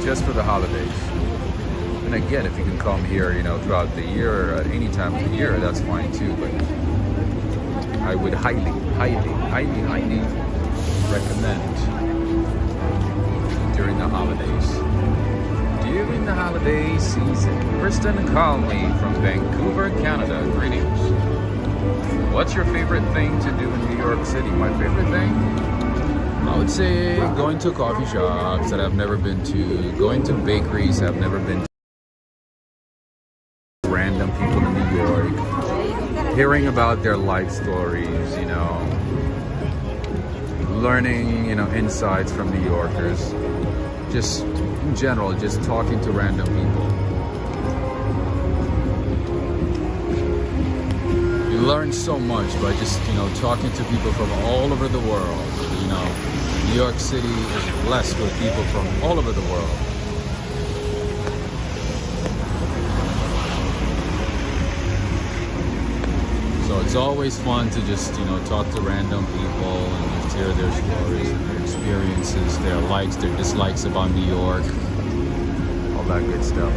Just for the holidays. And again, if you can come here, you know, throughout the year or at any time of the year, that's fine too. But I would highly recommend during the holidays. During the holiday season. Kristen Conley from Vancouver, Canada. Greetings. What's your favorite thing to do in New York City? My favorite thing? I would say going to coffee shops that I've never been to, going to bakeries I've never been to, random people in New York, hearing about their life stories, you know, learning, you know, insights from New Yorkers, just in general, just talking to random people. You learn so much by just, you know, talking to people from all over the world. You know, New York City is blessed with people from all over the world. So it's always fun to just, you know, talk to random people and just hear their stories and their experiences, their likes, their dislikes about New York, all that good stuff.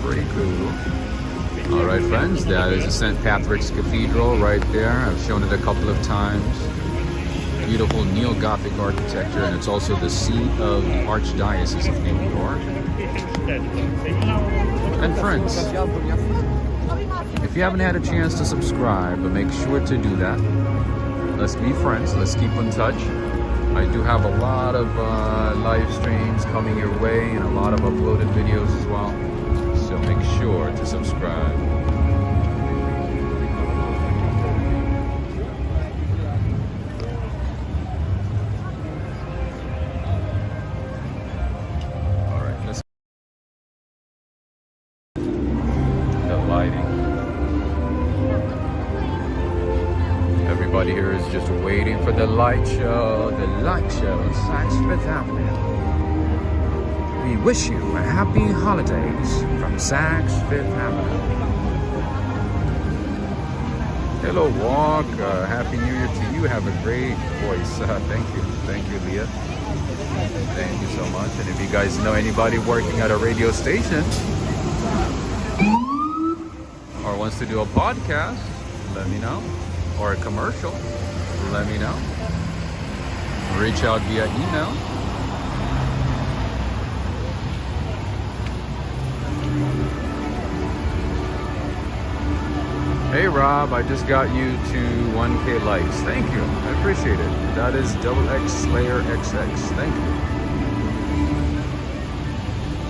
Pretty cool. All right, friends, that is the St. Patrick's Cathedral right there. I've shown it a couple of times. Beautiful neo-Gothic architecture, and it's also the seat of the Archdiocese of New York. And friends, if you haven't had a chance to subscribe, but make sure to do that. Let's be friends. Let's keep in touch. I do have a lot of live streams coming your way and a lot of uploaded videos as well. So make sure to subscribe. All right, let's. The lighting. Everybody here is just waiting for the light show. The light show on Saks Fifth Avenue. We wish you a happy holidays from Saks Fifth Avenue. Hello, Walk. Happy New Year to you. Have a great voice. Thank you. Thank you, Leah. Thank you so much. And if you guys know anybody working at a radio station or wants to do a podcast, let me know. Or a commercial, let me know. Reach out via email. Hey Rob, I just got you to 1K likes. Thank you, I appreciate it. That is XX Slayer XX. Thank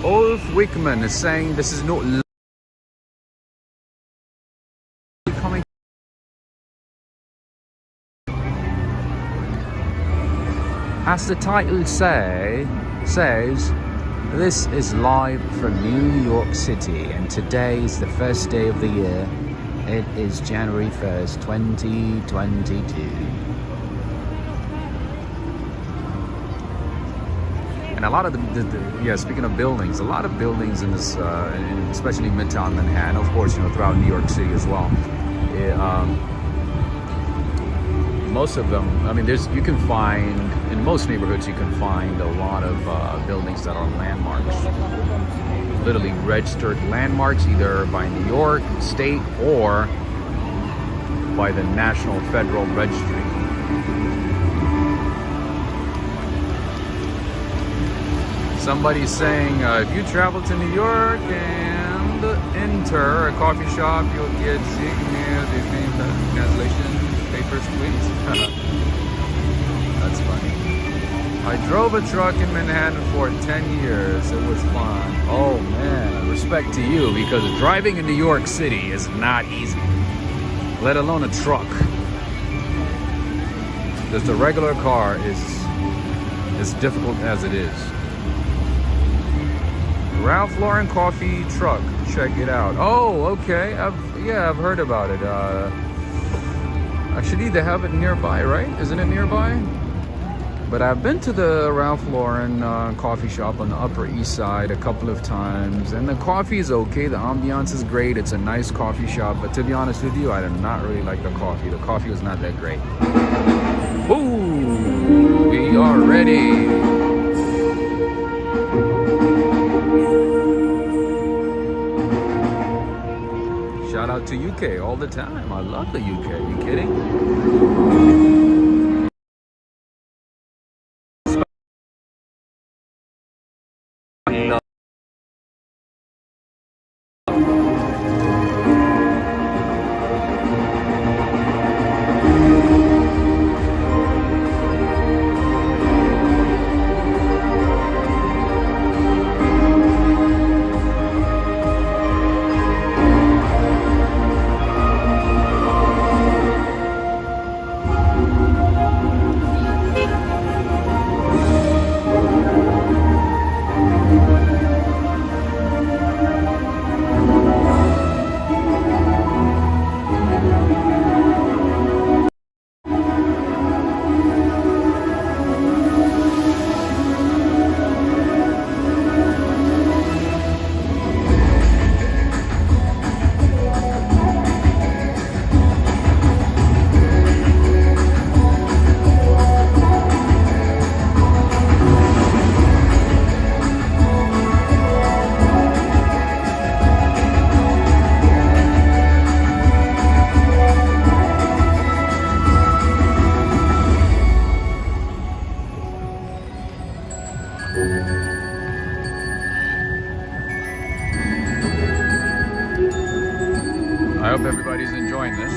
you. Ulf Wickman is saying this is not coming. As the title says, this is live from New York City, and today is the first day of the year. It is January 1st, 2022. And a lot of yeah, speaking of buildings, a lot of buildings in this, especially Midtown Manhattan, of course, throughout New York City as well. Most of them, I mean, you can find, in most neighborhoods, you can find a lot of buildings that are landmarks. Literally registered landmarks, either by New York State or by the National Federal Registry. Somebody's saying, if you travel to New York and enter a coffee shop, you'll get translation. Papers, please. That's funny. I drove a truck in Manhattan for 10 years. It was fun. Oh man, respect to you, because driving in New York City is not easy, let alone a truck. Just a regular car is as difficult as it is. Ralph Lauren coffee truck. Check it out. Oh, okay. I've heard about it. I should either have it nearby, right? Isn't it nearby? But I've been to the Ralph Lauren coffee shop on the Upper East Side a couple of times, and the coffee is okay. The ambiance is great. It's a nice coffee shop, but to be honest with you, I did not really like the coffee. The coffee was not that great. Ooh, we are ready. Shout out to UK all the time. I love the UK. Are you kidding? I hope everybody's enjoying this.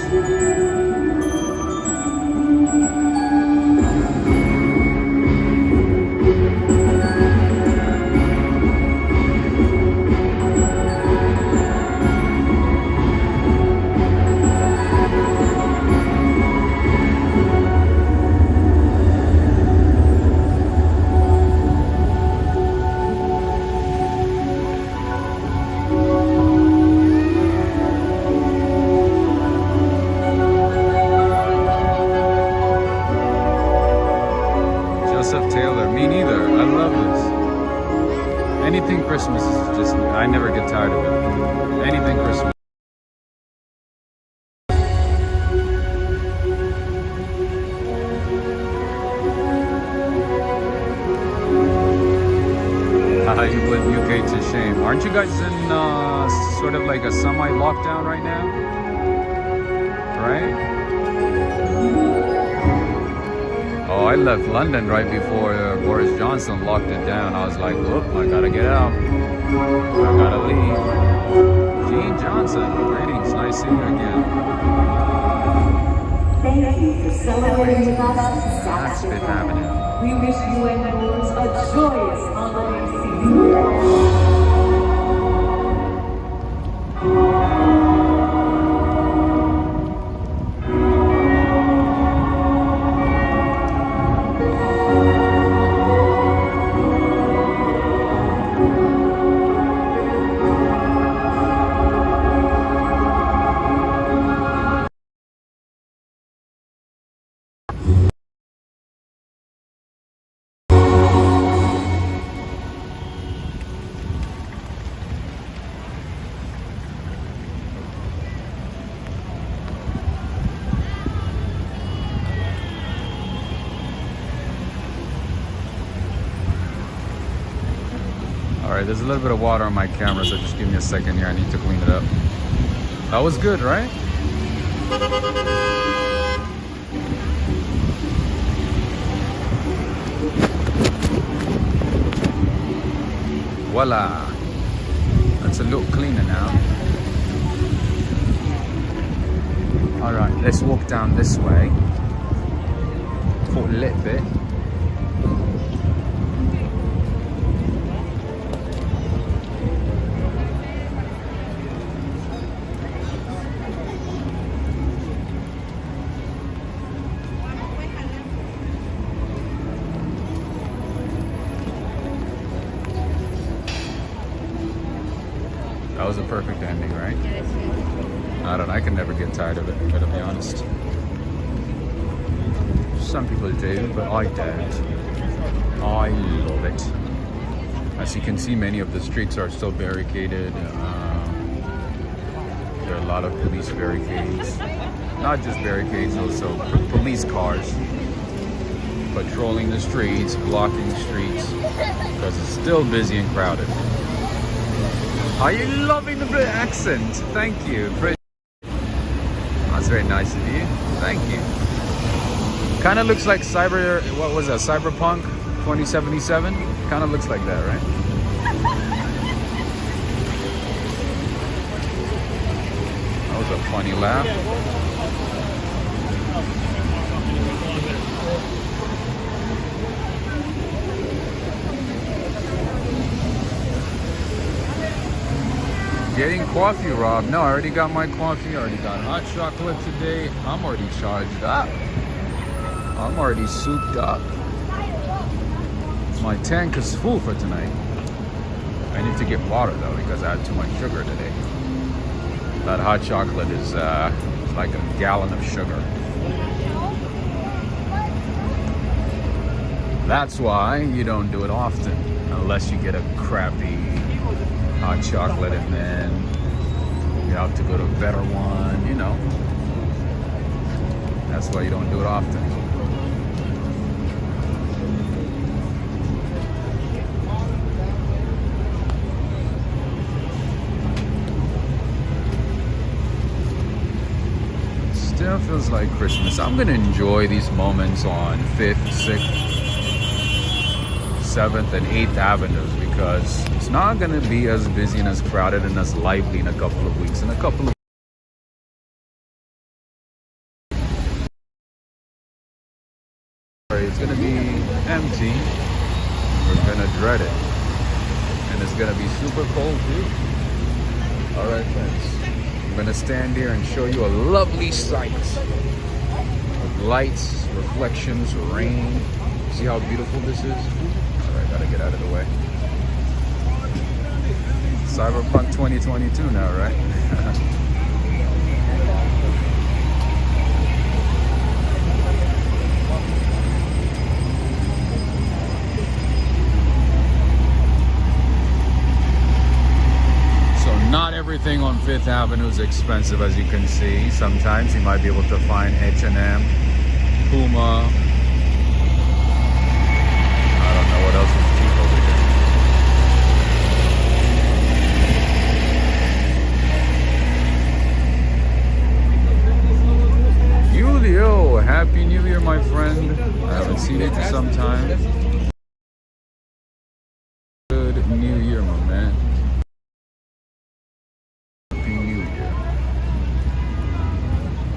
Anything Christmas is just, I never get tired of it. Anything Christmas. You put UK to shame. Aren't you guys in sort of like a semi-lockdown right now? Right? Oh, I left London right before Boris Johnson locked it down. I was like, whoop, I gotta get out. I gotta leave. Gene Johnson, greetings. Nice seeing you again. Thank you for celebrating with us at That's Saks Fifth Avenue. We wish you and yours a joyous holiday season. Alright, there's a little bit of water on my camera, so just give me a second here. I need to clean it up. That was good, right? Voila! That's a little cleaner now. Alright, let's walk down this way for a little bit. That was a perfect ending, right? I don't know, I can never get tired of it, gotta be honest. Some people do, but I don't. I love it. As you can see, many of the streets are still barricaded. There are a lot of police barricades. Not just barricades, also police cars patrolling the streets, blocking streets, because it's still busy and crowded. Are you loving the Brit accent? Thank you. That's very nice of you. Thank you. Kind of looks like Cyberpunk 2077? Kind of looks like that, right? That was a funny laugh. Getting coffee, Rob. No, I already got my coffee. I already got hot chocolate today. I'm already charged up. I'm already souped up. My tank is full for tonight. I need to get water though because I had too much sugar today. That hot chocolate is like a gallon of sugar. That's why you don't do it often unless you get a crappy hot chocolate and then you have to go to a better one, you know. That's why you don't do it often. Still feels like Christmas. I'm gonna enjoy these moments on 5th, 6th, 7th and 8th Avenues because it's not going to be as busy and as crowded and as lively in a couple of weeks. It's going to be empty. We're going to dread it. And it's going to be super cold too. Alright friends, I'm going to stand here and show you a lovely sight. With lights, reflections, rain. See how beautiful this is? Alright, gotta get out of the way. Cyberpunk 2022 now, right? everything on Fifth Avenue is expensive, as you can see. Sometimes you might be able to find H&M, Puma. I don't know what else is cheap over here. Julio, Happy New Year, my friend. I haven't seen you for some time. Good New Year, my man.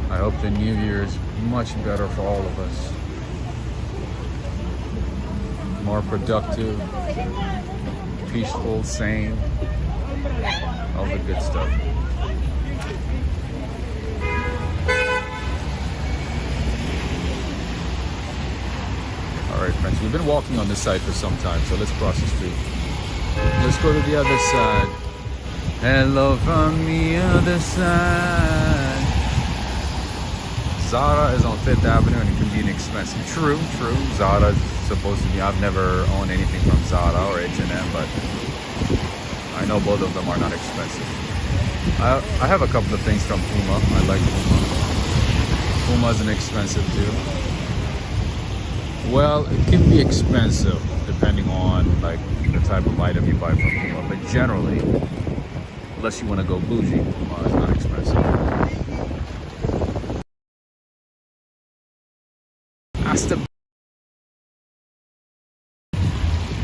I hope the new year is much better for all of us. More productive, peaceful, sane, all the good stuff. All right, friends, we've been walking on this side for some time, so let's cross the street. Let's go to the other side. Hello from the other side. Zara is on Fifth Avenue and it can be inexpensive. True. Zara is supposed to be, I've never owned anything from Zara or H&M, but I know both of them are not expensive. I have a couple of things from Puma. I like Puma. Puma's inexpensive too. Well, it can be expensive depending on like the type of item you buy from Puma, but generally, unless you want to go bougie, Puma is not expensive.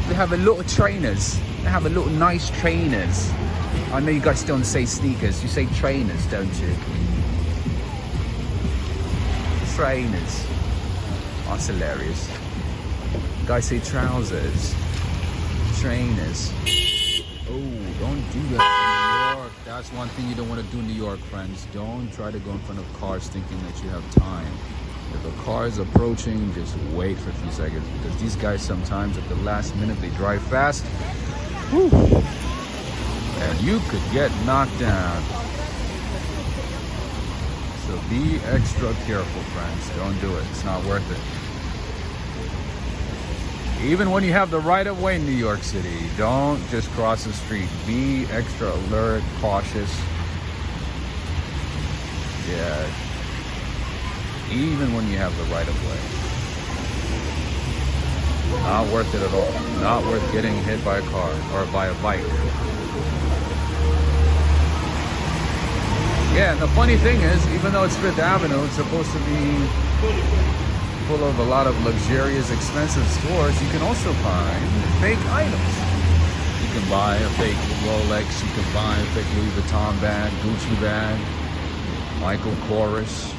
They have a lot of trainers. They have a lot of nice trainers. I know you guys don't say sneakers, you say trainers, don't you? Trainers. That's hilarious. Guys say trousers. Trainers. Oh, don't do that in New York. That's one thing you don't want to do in New York, friends. Don't try to go in front of cars thinking that you have time. If a car is approaching, just wait for a few seconds, because these guys sometimes at the last minute they drive fast. Whew. And you could get knocked down. So be extra careful, friends. Don't do it. It's not worth it. Even when you have the right of way in New York City, don't just cross the street. Be extra alert, cautious. Yeah. Even when you have the right of way. Not worth it at all. Not worth getting hit by a car or by a bike. Yeah, and the funny thing is, even though it's Fifth Avenue, it's supposed to be full of a lot of luxurious, expensive stores, you can also find fake items. You can buy a fake Rolex, you can buy a fake Louis Vuitton bag, Gucci bag, Michael Kors.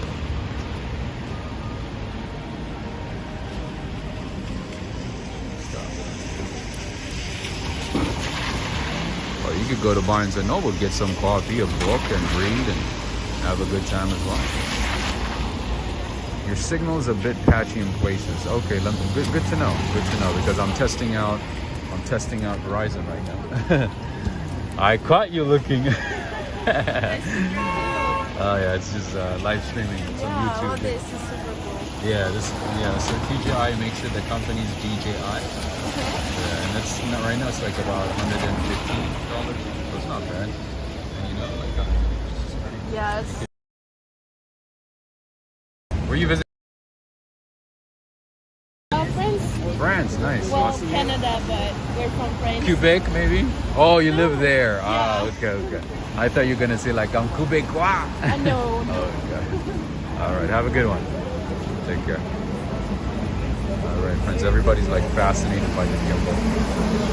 You could go to Barnes & Noble, get some coffee, a book, and read, and have a good time as well. Your signal is a bit patchy in places. Okay, good to know. Good to know, because I'm testing out Verizon right now. I caught you looking. Oh yeah, it's just live streaming. It's on YouTube. This is super cool. So TGI, make sure the company's DJI. Yeah, and it's right now it's like about $115, so it's not bad. And you know, like Yes. Were you visiting France. France? Nice. Well, Awesome. Canada, but we're from France. Quebec, maybe? Oh, you live there. Ah, okay. I thought you were gonna say like I'm Quebecois. No. Oh, okay. All right, have a good one. Take care. All right, friends, everybody's like fascinated by the gimbal.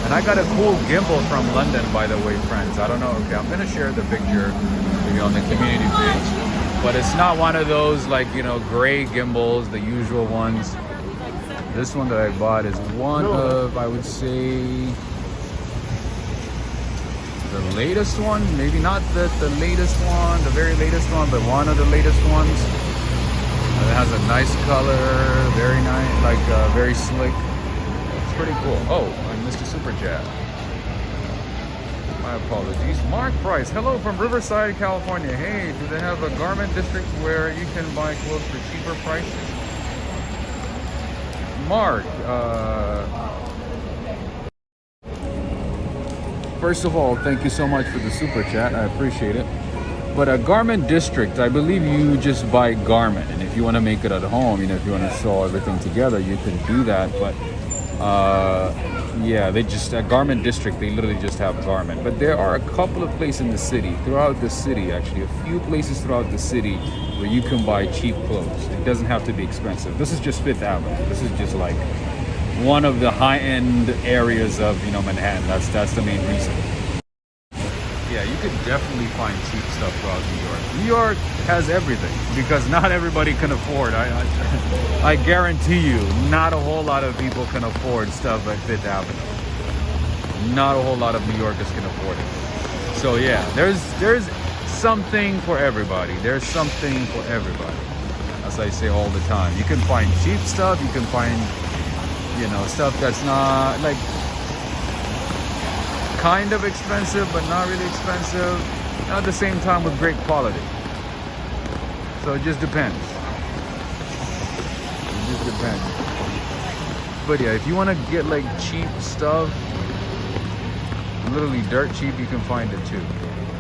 And I got a cool gimbal from London, by the way, friends. I don't know. Okay, I'm gonna share the picture maybe on the community page. But it's not one of those like, you know, gray gimbals, the usual ones. This one that I bought is one of, I would say, the latest one. Maybe not the latest one, the very latest one, but one of the latest ones. It has a nice color, very nice, like very slick. It's pretty cool. Oh, and Mr. Super Chat. My apologies. Mark Price, hello from Riverside, California. Hey, do they have a garment district where you can buy clothes for cheaper prices? first of all, thank you so much for the super chat. I appreciate it. But a garment district, I believe you just buy garment, and if you want to make it at home, if you want to sew everything together, you can do that. But yeah, they just a garment district. They literally just have garment. But there are a couple of places in the city, throughout the city, actually, a few places throughout the city where you can buy cheap clothes. It doesn't have to be expensive. This is just Fifth Avenue. This is just like one of the high-end areas of Manhattan. That's the main reason. Yeah, you could definitely find cheap stuff throughout New York. New York has everything because not everybody can afford. I guarantee you, not a whole lot of people can afford stuff at Fifth Avenue. Not a whole lot of New Yorkers can afford it. So yeah, there's something for everybody. There's something for everybody. As I say all the time, you can find cheap stuff. You can find stuff that's not like kind of expensive but not really expensive, and at the same time with great quality. So it just depends. It just depends. But yeah, if you want to get like cheap stuff, literally dirt cheap, you can find it too.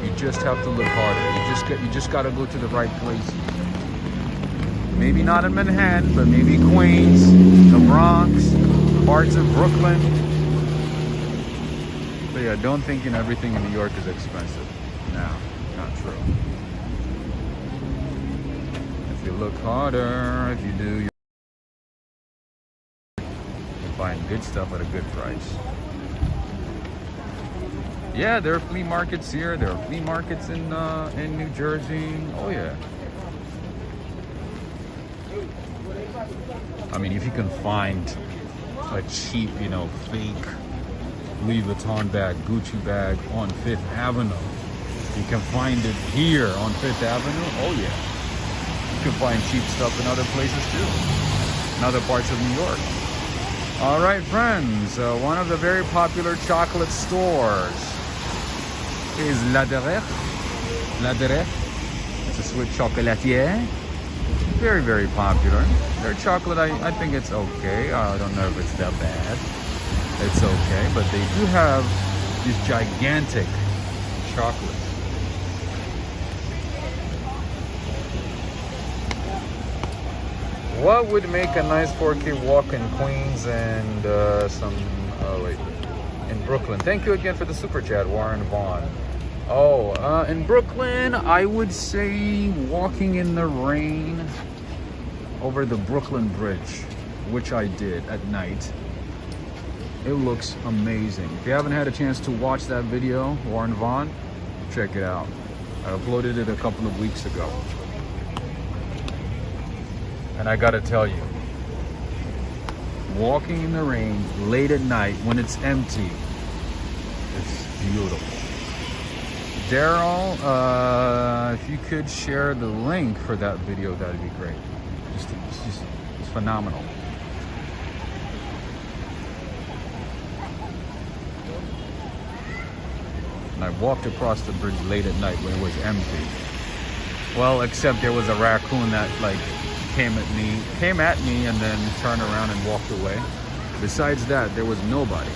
You just have to look harder. You just got to go to the right places. Maybe not in Manhattan, but maybe Queens, the Bronx, parts of Brooklyn. But yeah, don't think everything in New York is expensive. No, not true. If you look harder, if you do, you can find good stuff at a good price. Yeah, there are flea markets here. There are flea markets in New Jersey. Oh yeah. I mean, if you can find a cheap, fake Louis Vuitton bag, Gucci bag on Fifth Avenue, you can find it here on Fifth Avenue. Oh yeah. You can find cheap stuff in other places too, in other parts of New York. All right, friends. One of the very popular chocolate stores is La Derech. It's a Swiss chocolatier. Very, very popular. Their chocolate, I think it's okay. I don't know if it's that bad. It's okay, but they do have these gigantic chocolates. What would make a nice 4K walk in Queens and in Brooklyn? Thank you again for the super chat, Warren Vaughn. In Brooklyn, I would say walking in the rain over the Brooklyn Bridge, which I did at night. It looks amazing. If you haven't had a chance to watch that video, Warren Vaughn, check it out. I uploaded it a couple of weeks ago. And I gotta tell you, walking in the rain late at night when it's empty, it's beautiful. Daryl, if you could share the link for that video, that'd be great. It's phenomenal. And I walked across the bridge late at night when it was empty. Well, except there was a raccoon that came at me and then turned around and walked away. Besides that, there was nobody.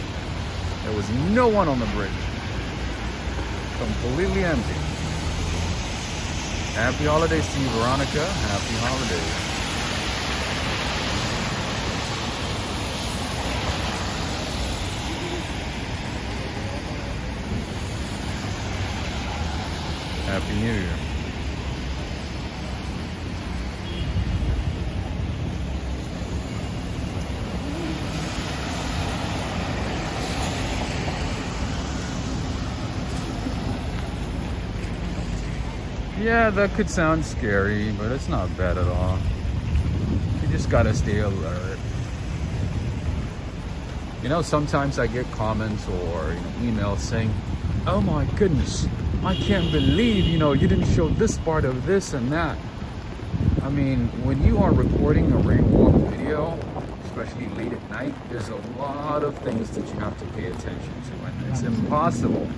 There was no one on the bridge. Completely empty. Happy holidays to you, Veronica. Happy holidays. Happy New Year. Yeah, that could sound scary, but it's not bad at all. You just gotta stay alert. Sometimes I get comments or emails saying, oh my goodness, I can't believe, you didn't show this part of this and that. I mean, when you are recording a rainwalk video, especially late at night, there's a lot of things that you have to pay attention to, and it's impossible.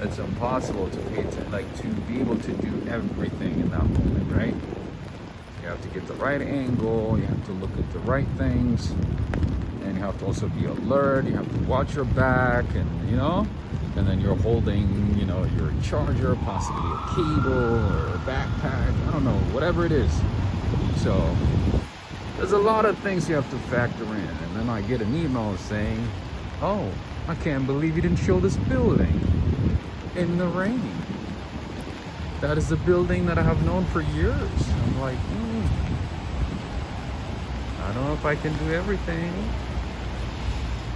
It's impossible to pay to be able to do everything in that moment, right? You have to get the right angle. You have to look at the right things. and you have to also be alert. You have to watch your back, and you know, and then you're holding, you know, your charger, possibly a cable or a backpack. I don't know, whatever it is. So there's a lot of things you have to factor in. And then I get an email saying, "Oh, I can't believe you didn't show this building in the rain. That is a building that I have known for years." I'm like, I don't know if I can do everything.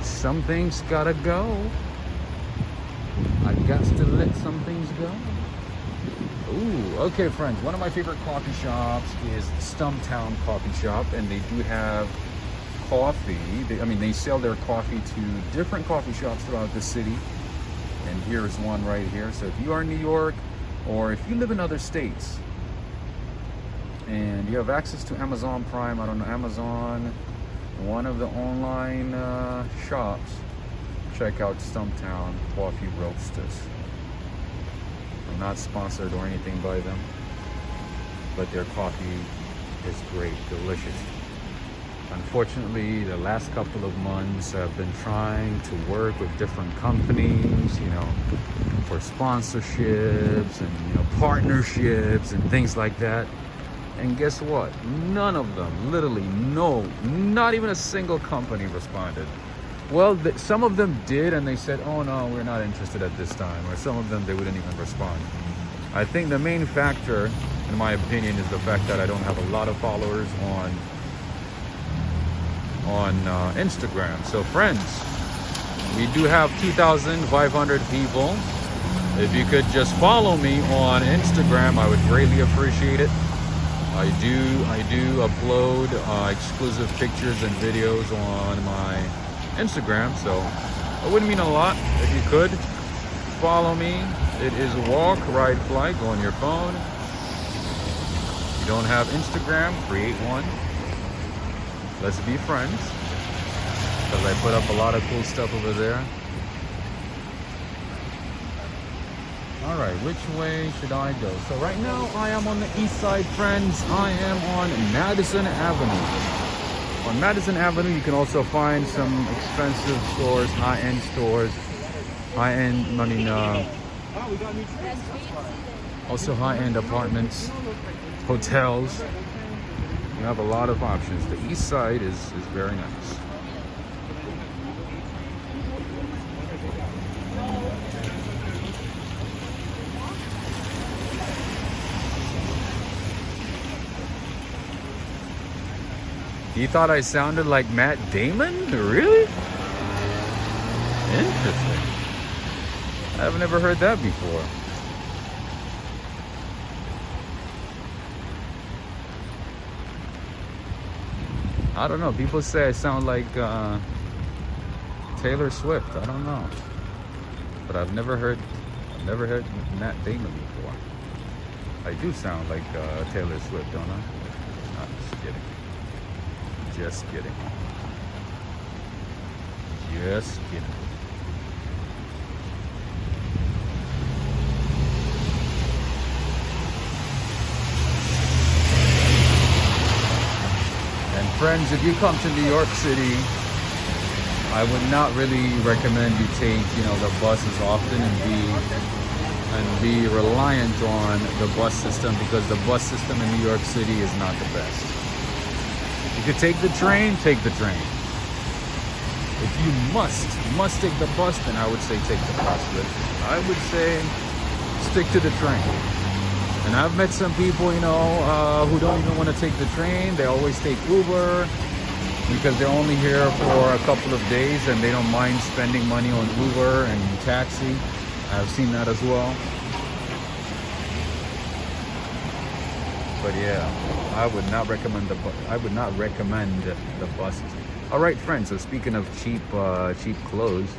Some things gotta go. I got to let some things go. Ooh, okay, friends. One of my favorite coffee shops is Stumptown Coffee Shop, and they do have coffee. They sell their coffee to different coffee shops throughout the city. And here's one right here. So if you are in New York, or if you live in other states, and you have access to Amazon Prime, I don't know, Amazon, one of the online shops, check out Stumptown Coffee Roasters. I'm not sponsored or anything by them, but their coffee is great, delicious. Unfortunately, the last couple of months I've been trying to work with different companies, you know, for sponsorships and, you know, partnerships and things like that. And guess what? None of them, literally no, not even a single company responded. Well, some of them did, and they said, "Oh no, we're not interested at this time." Or some of them, they wouldn't even respond. I think the main factor, in my opinion, is the fact that I don't have a lot of followers on Instagram. So friends, we do have 2,500 people. If you could just follow me on Instagram, I would greatly appreciate it. I do upload exclusive pictures and videos on my Instagram, so it wouldn't mean a lot if you could follow me. It is Walk, Ride, Fly. Go on your phone. If you don't have Instagram, create one. Let's be friends, because I put up a lot of cool stuff over there. All right, which way should I go? So right now I am on the east side, friends. I am on Madison Avenue. On Madison Avenue, you can also find some expensive stores, high-end stores, also high-end apartments, hotels. You have a lot of options. The east side is very nice. You thought I sounded like Matt Damon? Really? Interesting. I've never heard that before. I don't know. People say I sound like Taylor Swift. I don't know. But I've never heard Matt Damon before. I do sound like Taylor Swift, don't I? I'm just kidding. Just kidding. Just kidding. And friends, if you come to New York City, I would not really recommend you take, you know, the buses often and be reliant on the bus system, because the bus system in New York City is not the best. If you take the train, take the train. If you must take the bus, then I would say take the bus. But I would say stick to the train. And I've met some people, you know, who don't even want to take the train. They always take Uber because they're only here for a couple of days and they don't mind spending money on Uber and taxi. I've seen that as well. But yeah, I would not recommend the buses. All right, friends. So speaking of cheap clothes,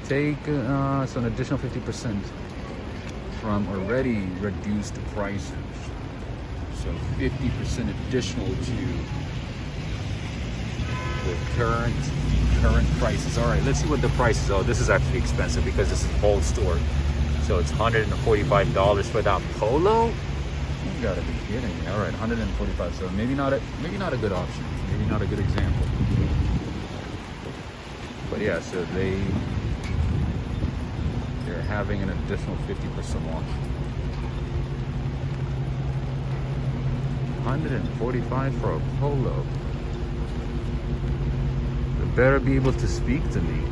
take so an additional 50% from already reduced prices. So 50% additional to the current prices. All right, let's see what the prices are. This is actually expensive because this is a whole store. So it's $145 for that polo. You gotta be kidding me. All right, $145. So maybe not a good option. Maybe not a good example. But yeah, so they're having an additional 50% off. $145 for a polo. They better be able to speak to me.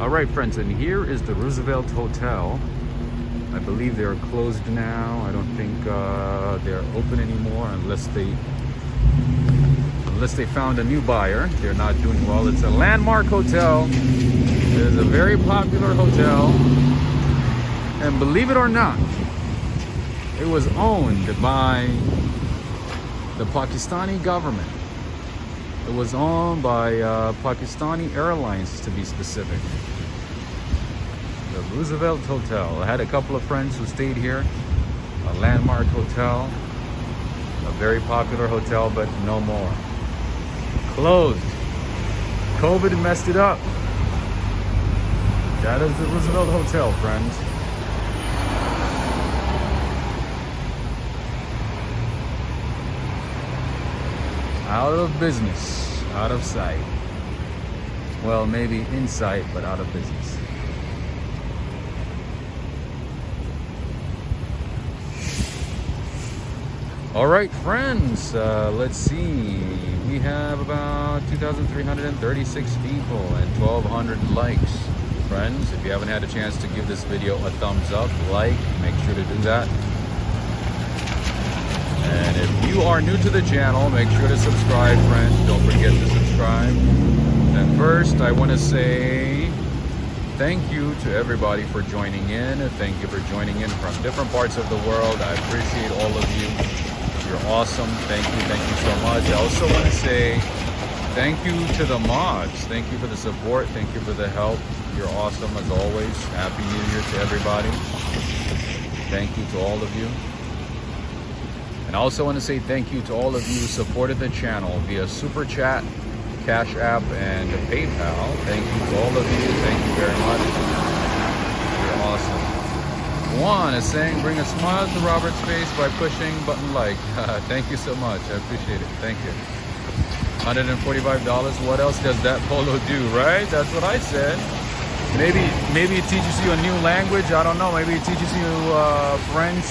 All right, friends, and here is the Roosevelt Hotel. I believe they're closed now. I don't think they're open anymore unless they found a new buyer. They're not doing well. It's a landmark hotel. It is a very popular hotel. And believe it or not, it was owned by the Pakistani government. It was owned by Pakistani Airlines, to be specific. The Roosevelt Hotel. I had a couple of friends who stayed here. A landmark hotel. A very popular hotel, but no more. Closed. COVID messed it up. That is the Roosevelt Hotel, friends. Out of business, out of sight. Well, maybe in sight, but out of business. All right, friends, let's see. We have about 2,336 people and 1,200 likes. Friends, if you haven't had a chance to give this video a thumbs up, like, make sure to do that. And if you are new to the channel, make sure to subscribe, friends. Don't forget to subscribe. And first, I want to say thank you to everybody for joining in. Thank you for joining in from different parts of the world. I appreciate all of you. You're awesome. Thank you so much. I also want to say thank you to the mods. Thank you for the support. Thank you for the help. You're awesome as always. Happy New Year to everybody. Thank you to all of you. And I also want to say thank you to all of you who supported the channel via Super Chat, Cash App, and PayPal. Thank you to all of you. Thank you very much. You're awesome. Juan is saying, bring a smile to Robert's face by pushing button like. Thank you so much. I appreciate it. Thank you. $145. What else does that polo do, right? That's what I said. Maybe it teaches you a new language. I don't know. Maybe it teaches you French,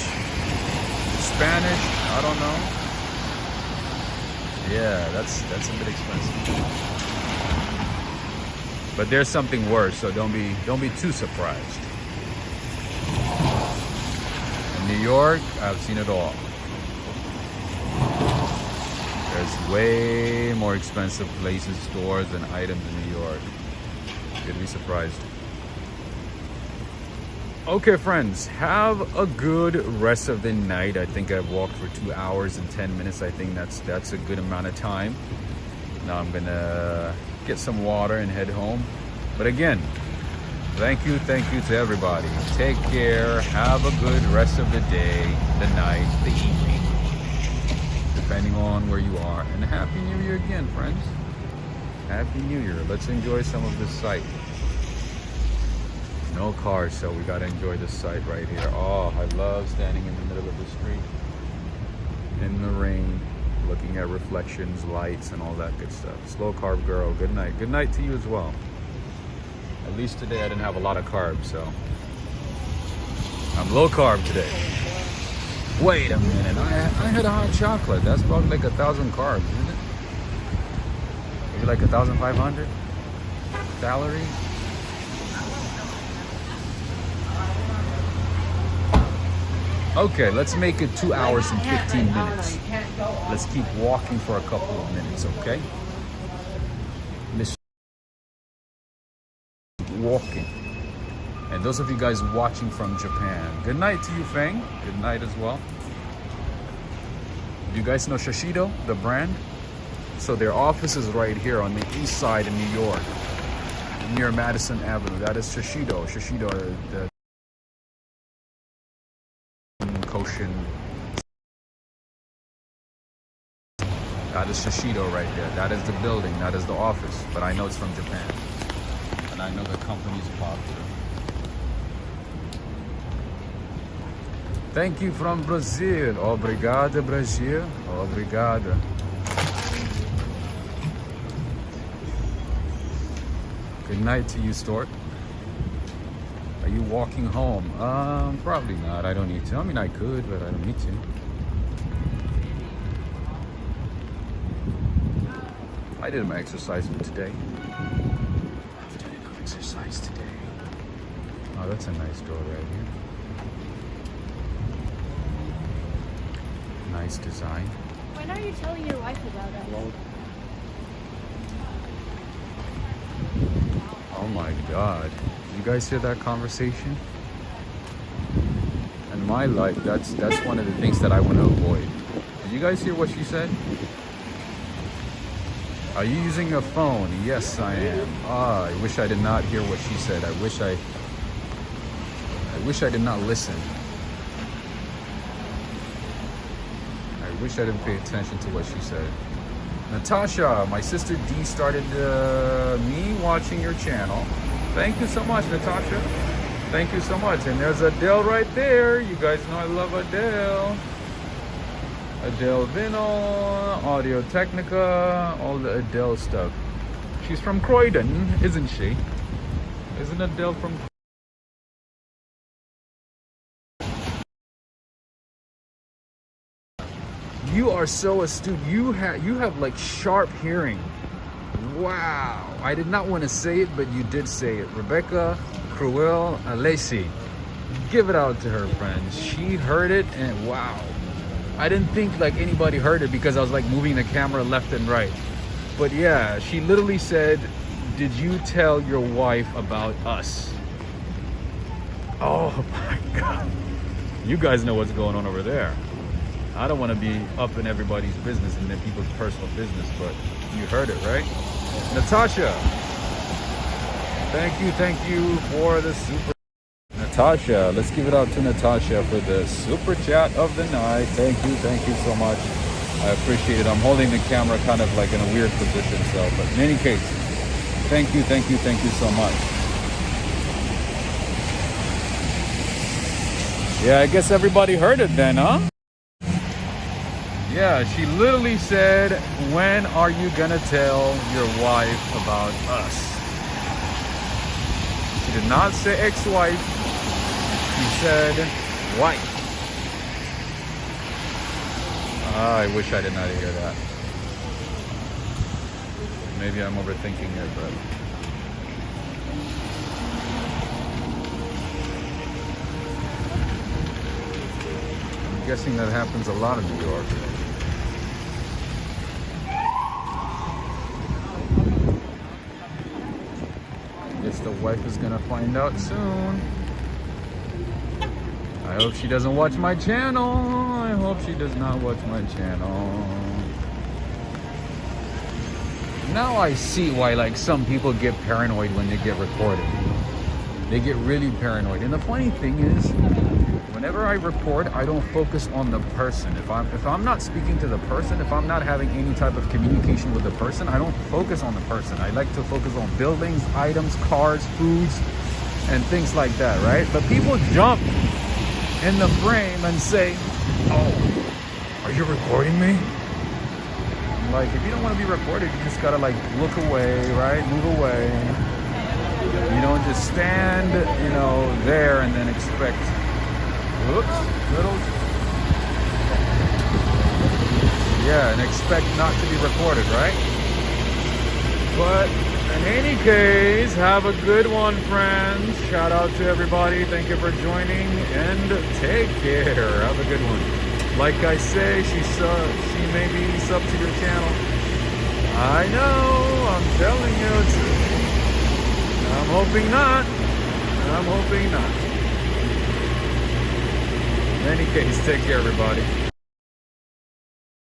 Spanish. I don't know. Yeah, that's a bit expensive. But there's something worse, so don't be too surprised. In New York, I've seen it all. There's way more expensive places, stores, and items in New York. You'd be surprised. Okay, friends, have a good rest of the night. I think I've walked for 2 hours and 10 minutes. I think that's a good amount of time. Now I'm gonna get some water and head home. But again, thank you to everybody. Take care. Have a good rest of the day, the night, the evening, depending on where you are. And Happy New Year again, friends. Happy New Year. Let's enjoy some of this sight. No cars, so we gotta enjoy this sight right here. Oh, I love standing in the middle of the street in the rain, looking at reflections, lights, and all that good stuff. Slow carb girl, good night. Good night to you as well. At least today I didn't have a lot of carbs, so I'm low carb today. Wait a minute, I had a hot chocolate. That's probably like 1,000 carbs, isn't it? Maybe like 1,500 calories. Okay, let's make it 2 hours and 15 minutes. Let's keep walking for a couple of minutes, okay? Let's walking. And those of you guys watching from Japan, good night to you, Feng. Good night as well. Do you guys know Shiseido, the brand? So their office is right here on the east side in New York, near Madison Avenue. That is Shiseido. Shiseido, the Koshin. That is Shiseido right there. That is the building. That is the office. But I know it's from Japan. And I know the company's popular. Thank you from Brazil. Obrigado, Brazil. Obrigado. Good night to you, Stork. Are you walking home? Probably not. I don't need to. I mean, I could, but I don't need to. I did my exercise for today. I've done enough exercise today. Oh, that's a nice door right here. Nice design. When are you telling your wife about it? Oh my God. You guys hear that conversation? In my life, that's one of the things that I want to avoid. Did you guys hear what she said? Are you using a phone? Yes, I am. I wish I did not hear what she said. I wish I did not listen. I wish I didn't pay attention to what she said. Natasha, my sister D started me watching your channel. Thank you so much, Natasha. Thank you so much. And there's Adele right there. You guys know I love Adele. Adele Vino, Audio Technica, all the Adele stuff. She's from Croydon, isn't she? Isn't Adele from You are so astute. You have like sharp hearing. Wow. I did not want to say it, but you did say it. Rebecca Cruel Alesi. Give it out to her, friends. She heard it and wow. I didn't think like anybody heard it because I was like moving the camera left and right. But yeah, she literally said, did you tell your wife about us? Oh my God. You guys know what's going on over there. I don't want to be up in everybody's business and then people's personal business, but you heard it, right? Natasha, thank you for the super. Natasha, let's give it out to Natasha for the super chat of the night. Thank you so much. I appreciate it. I'm holding the camera kind of like in a weird position, so, but in any case, thank you so much. Yeah, I guess everybody heard it then, huh? Yeah, she literally said, when are you gonna tell your wife about us? She did not say ex-wife. She said wife. I wish I did not hear that. Maybe I'm overthinking it, but I'm guessing that happens a lot in New York. Guess the wife is gonna find out soon. I hope she doesn't watch my channel. I hope she does not watch my channel. Now I see why like some people get paranoid when they get recorded. They get really paranoid. And the funny thing is, whenever I record, I don't focus on the person. If I'm not speaking to the person, if I'm not having any type of communication with the person, I don't focus on the person. I like to focus on buildings, items, cars, foods, and things like that, right? But people jump in the frame and say, oh, are you recording me? Like, if you don't want to be recorded, you just gotta like look away, right? Move away. You don't just stand, you know, there and then expect, and expect not to be recorded, right? But in any case, have a good one, friends. Shout out to everybody. Thank you for joining and take care. Have a good one. Like I say, she may be sub to your channel. I know, I'm telling you. I'm hoping not. In any case, take care, everybody.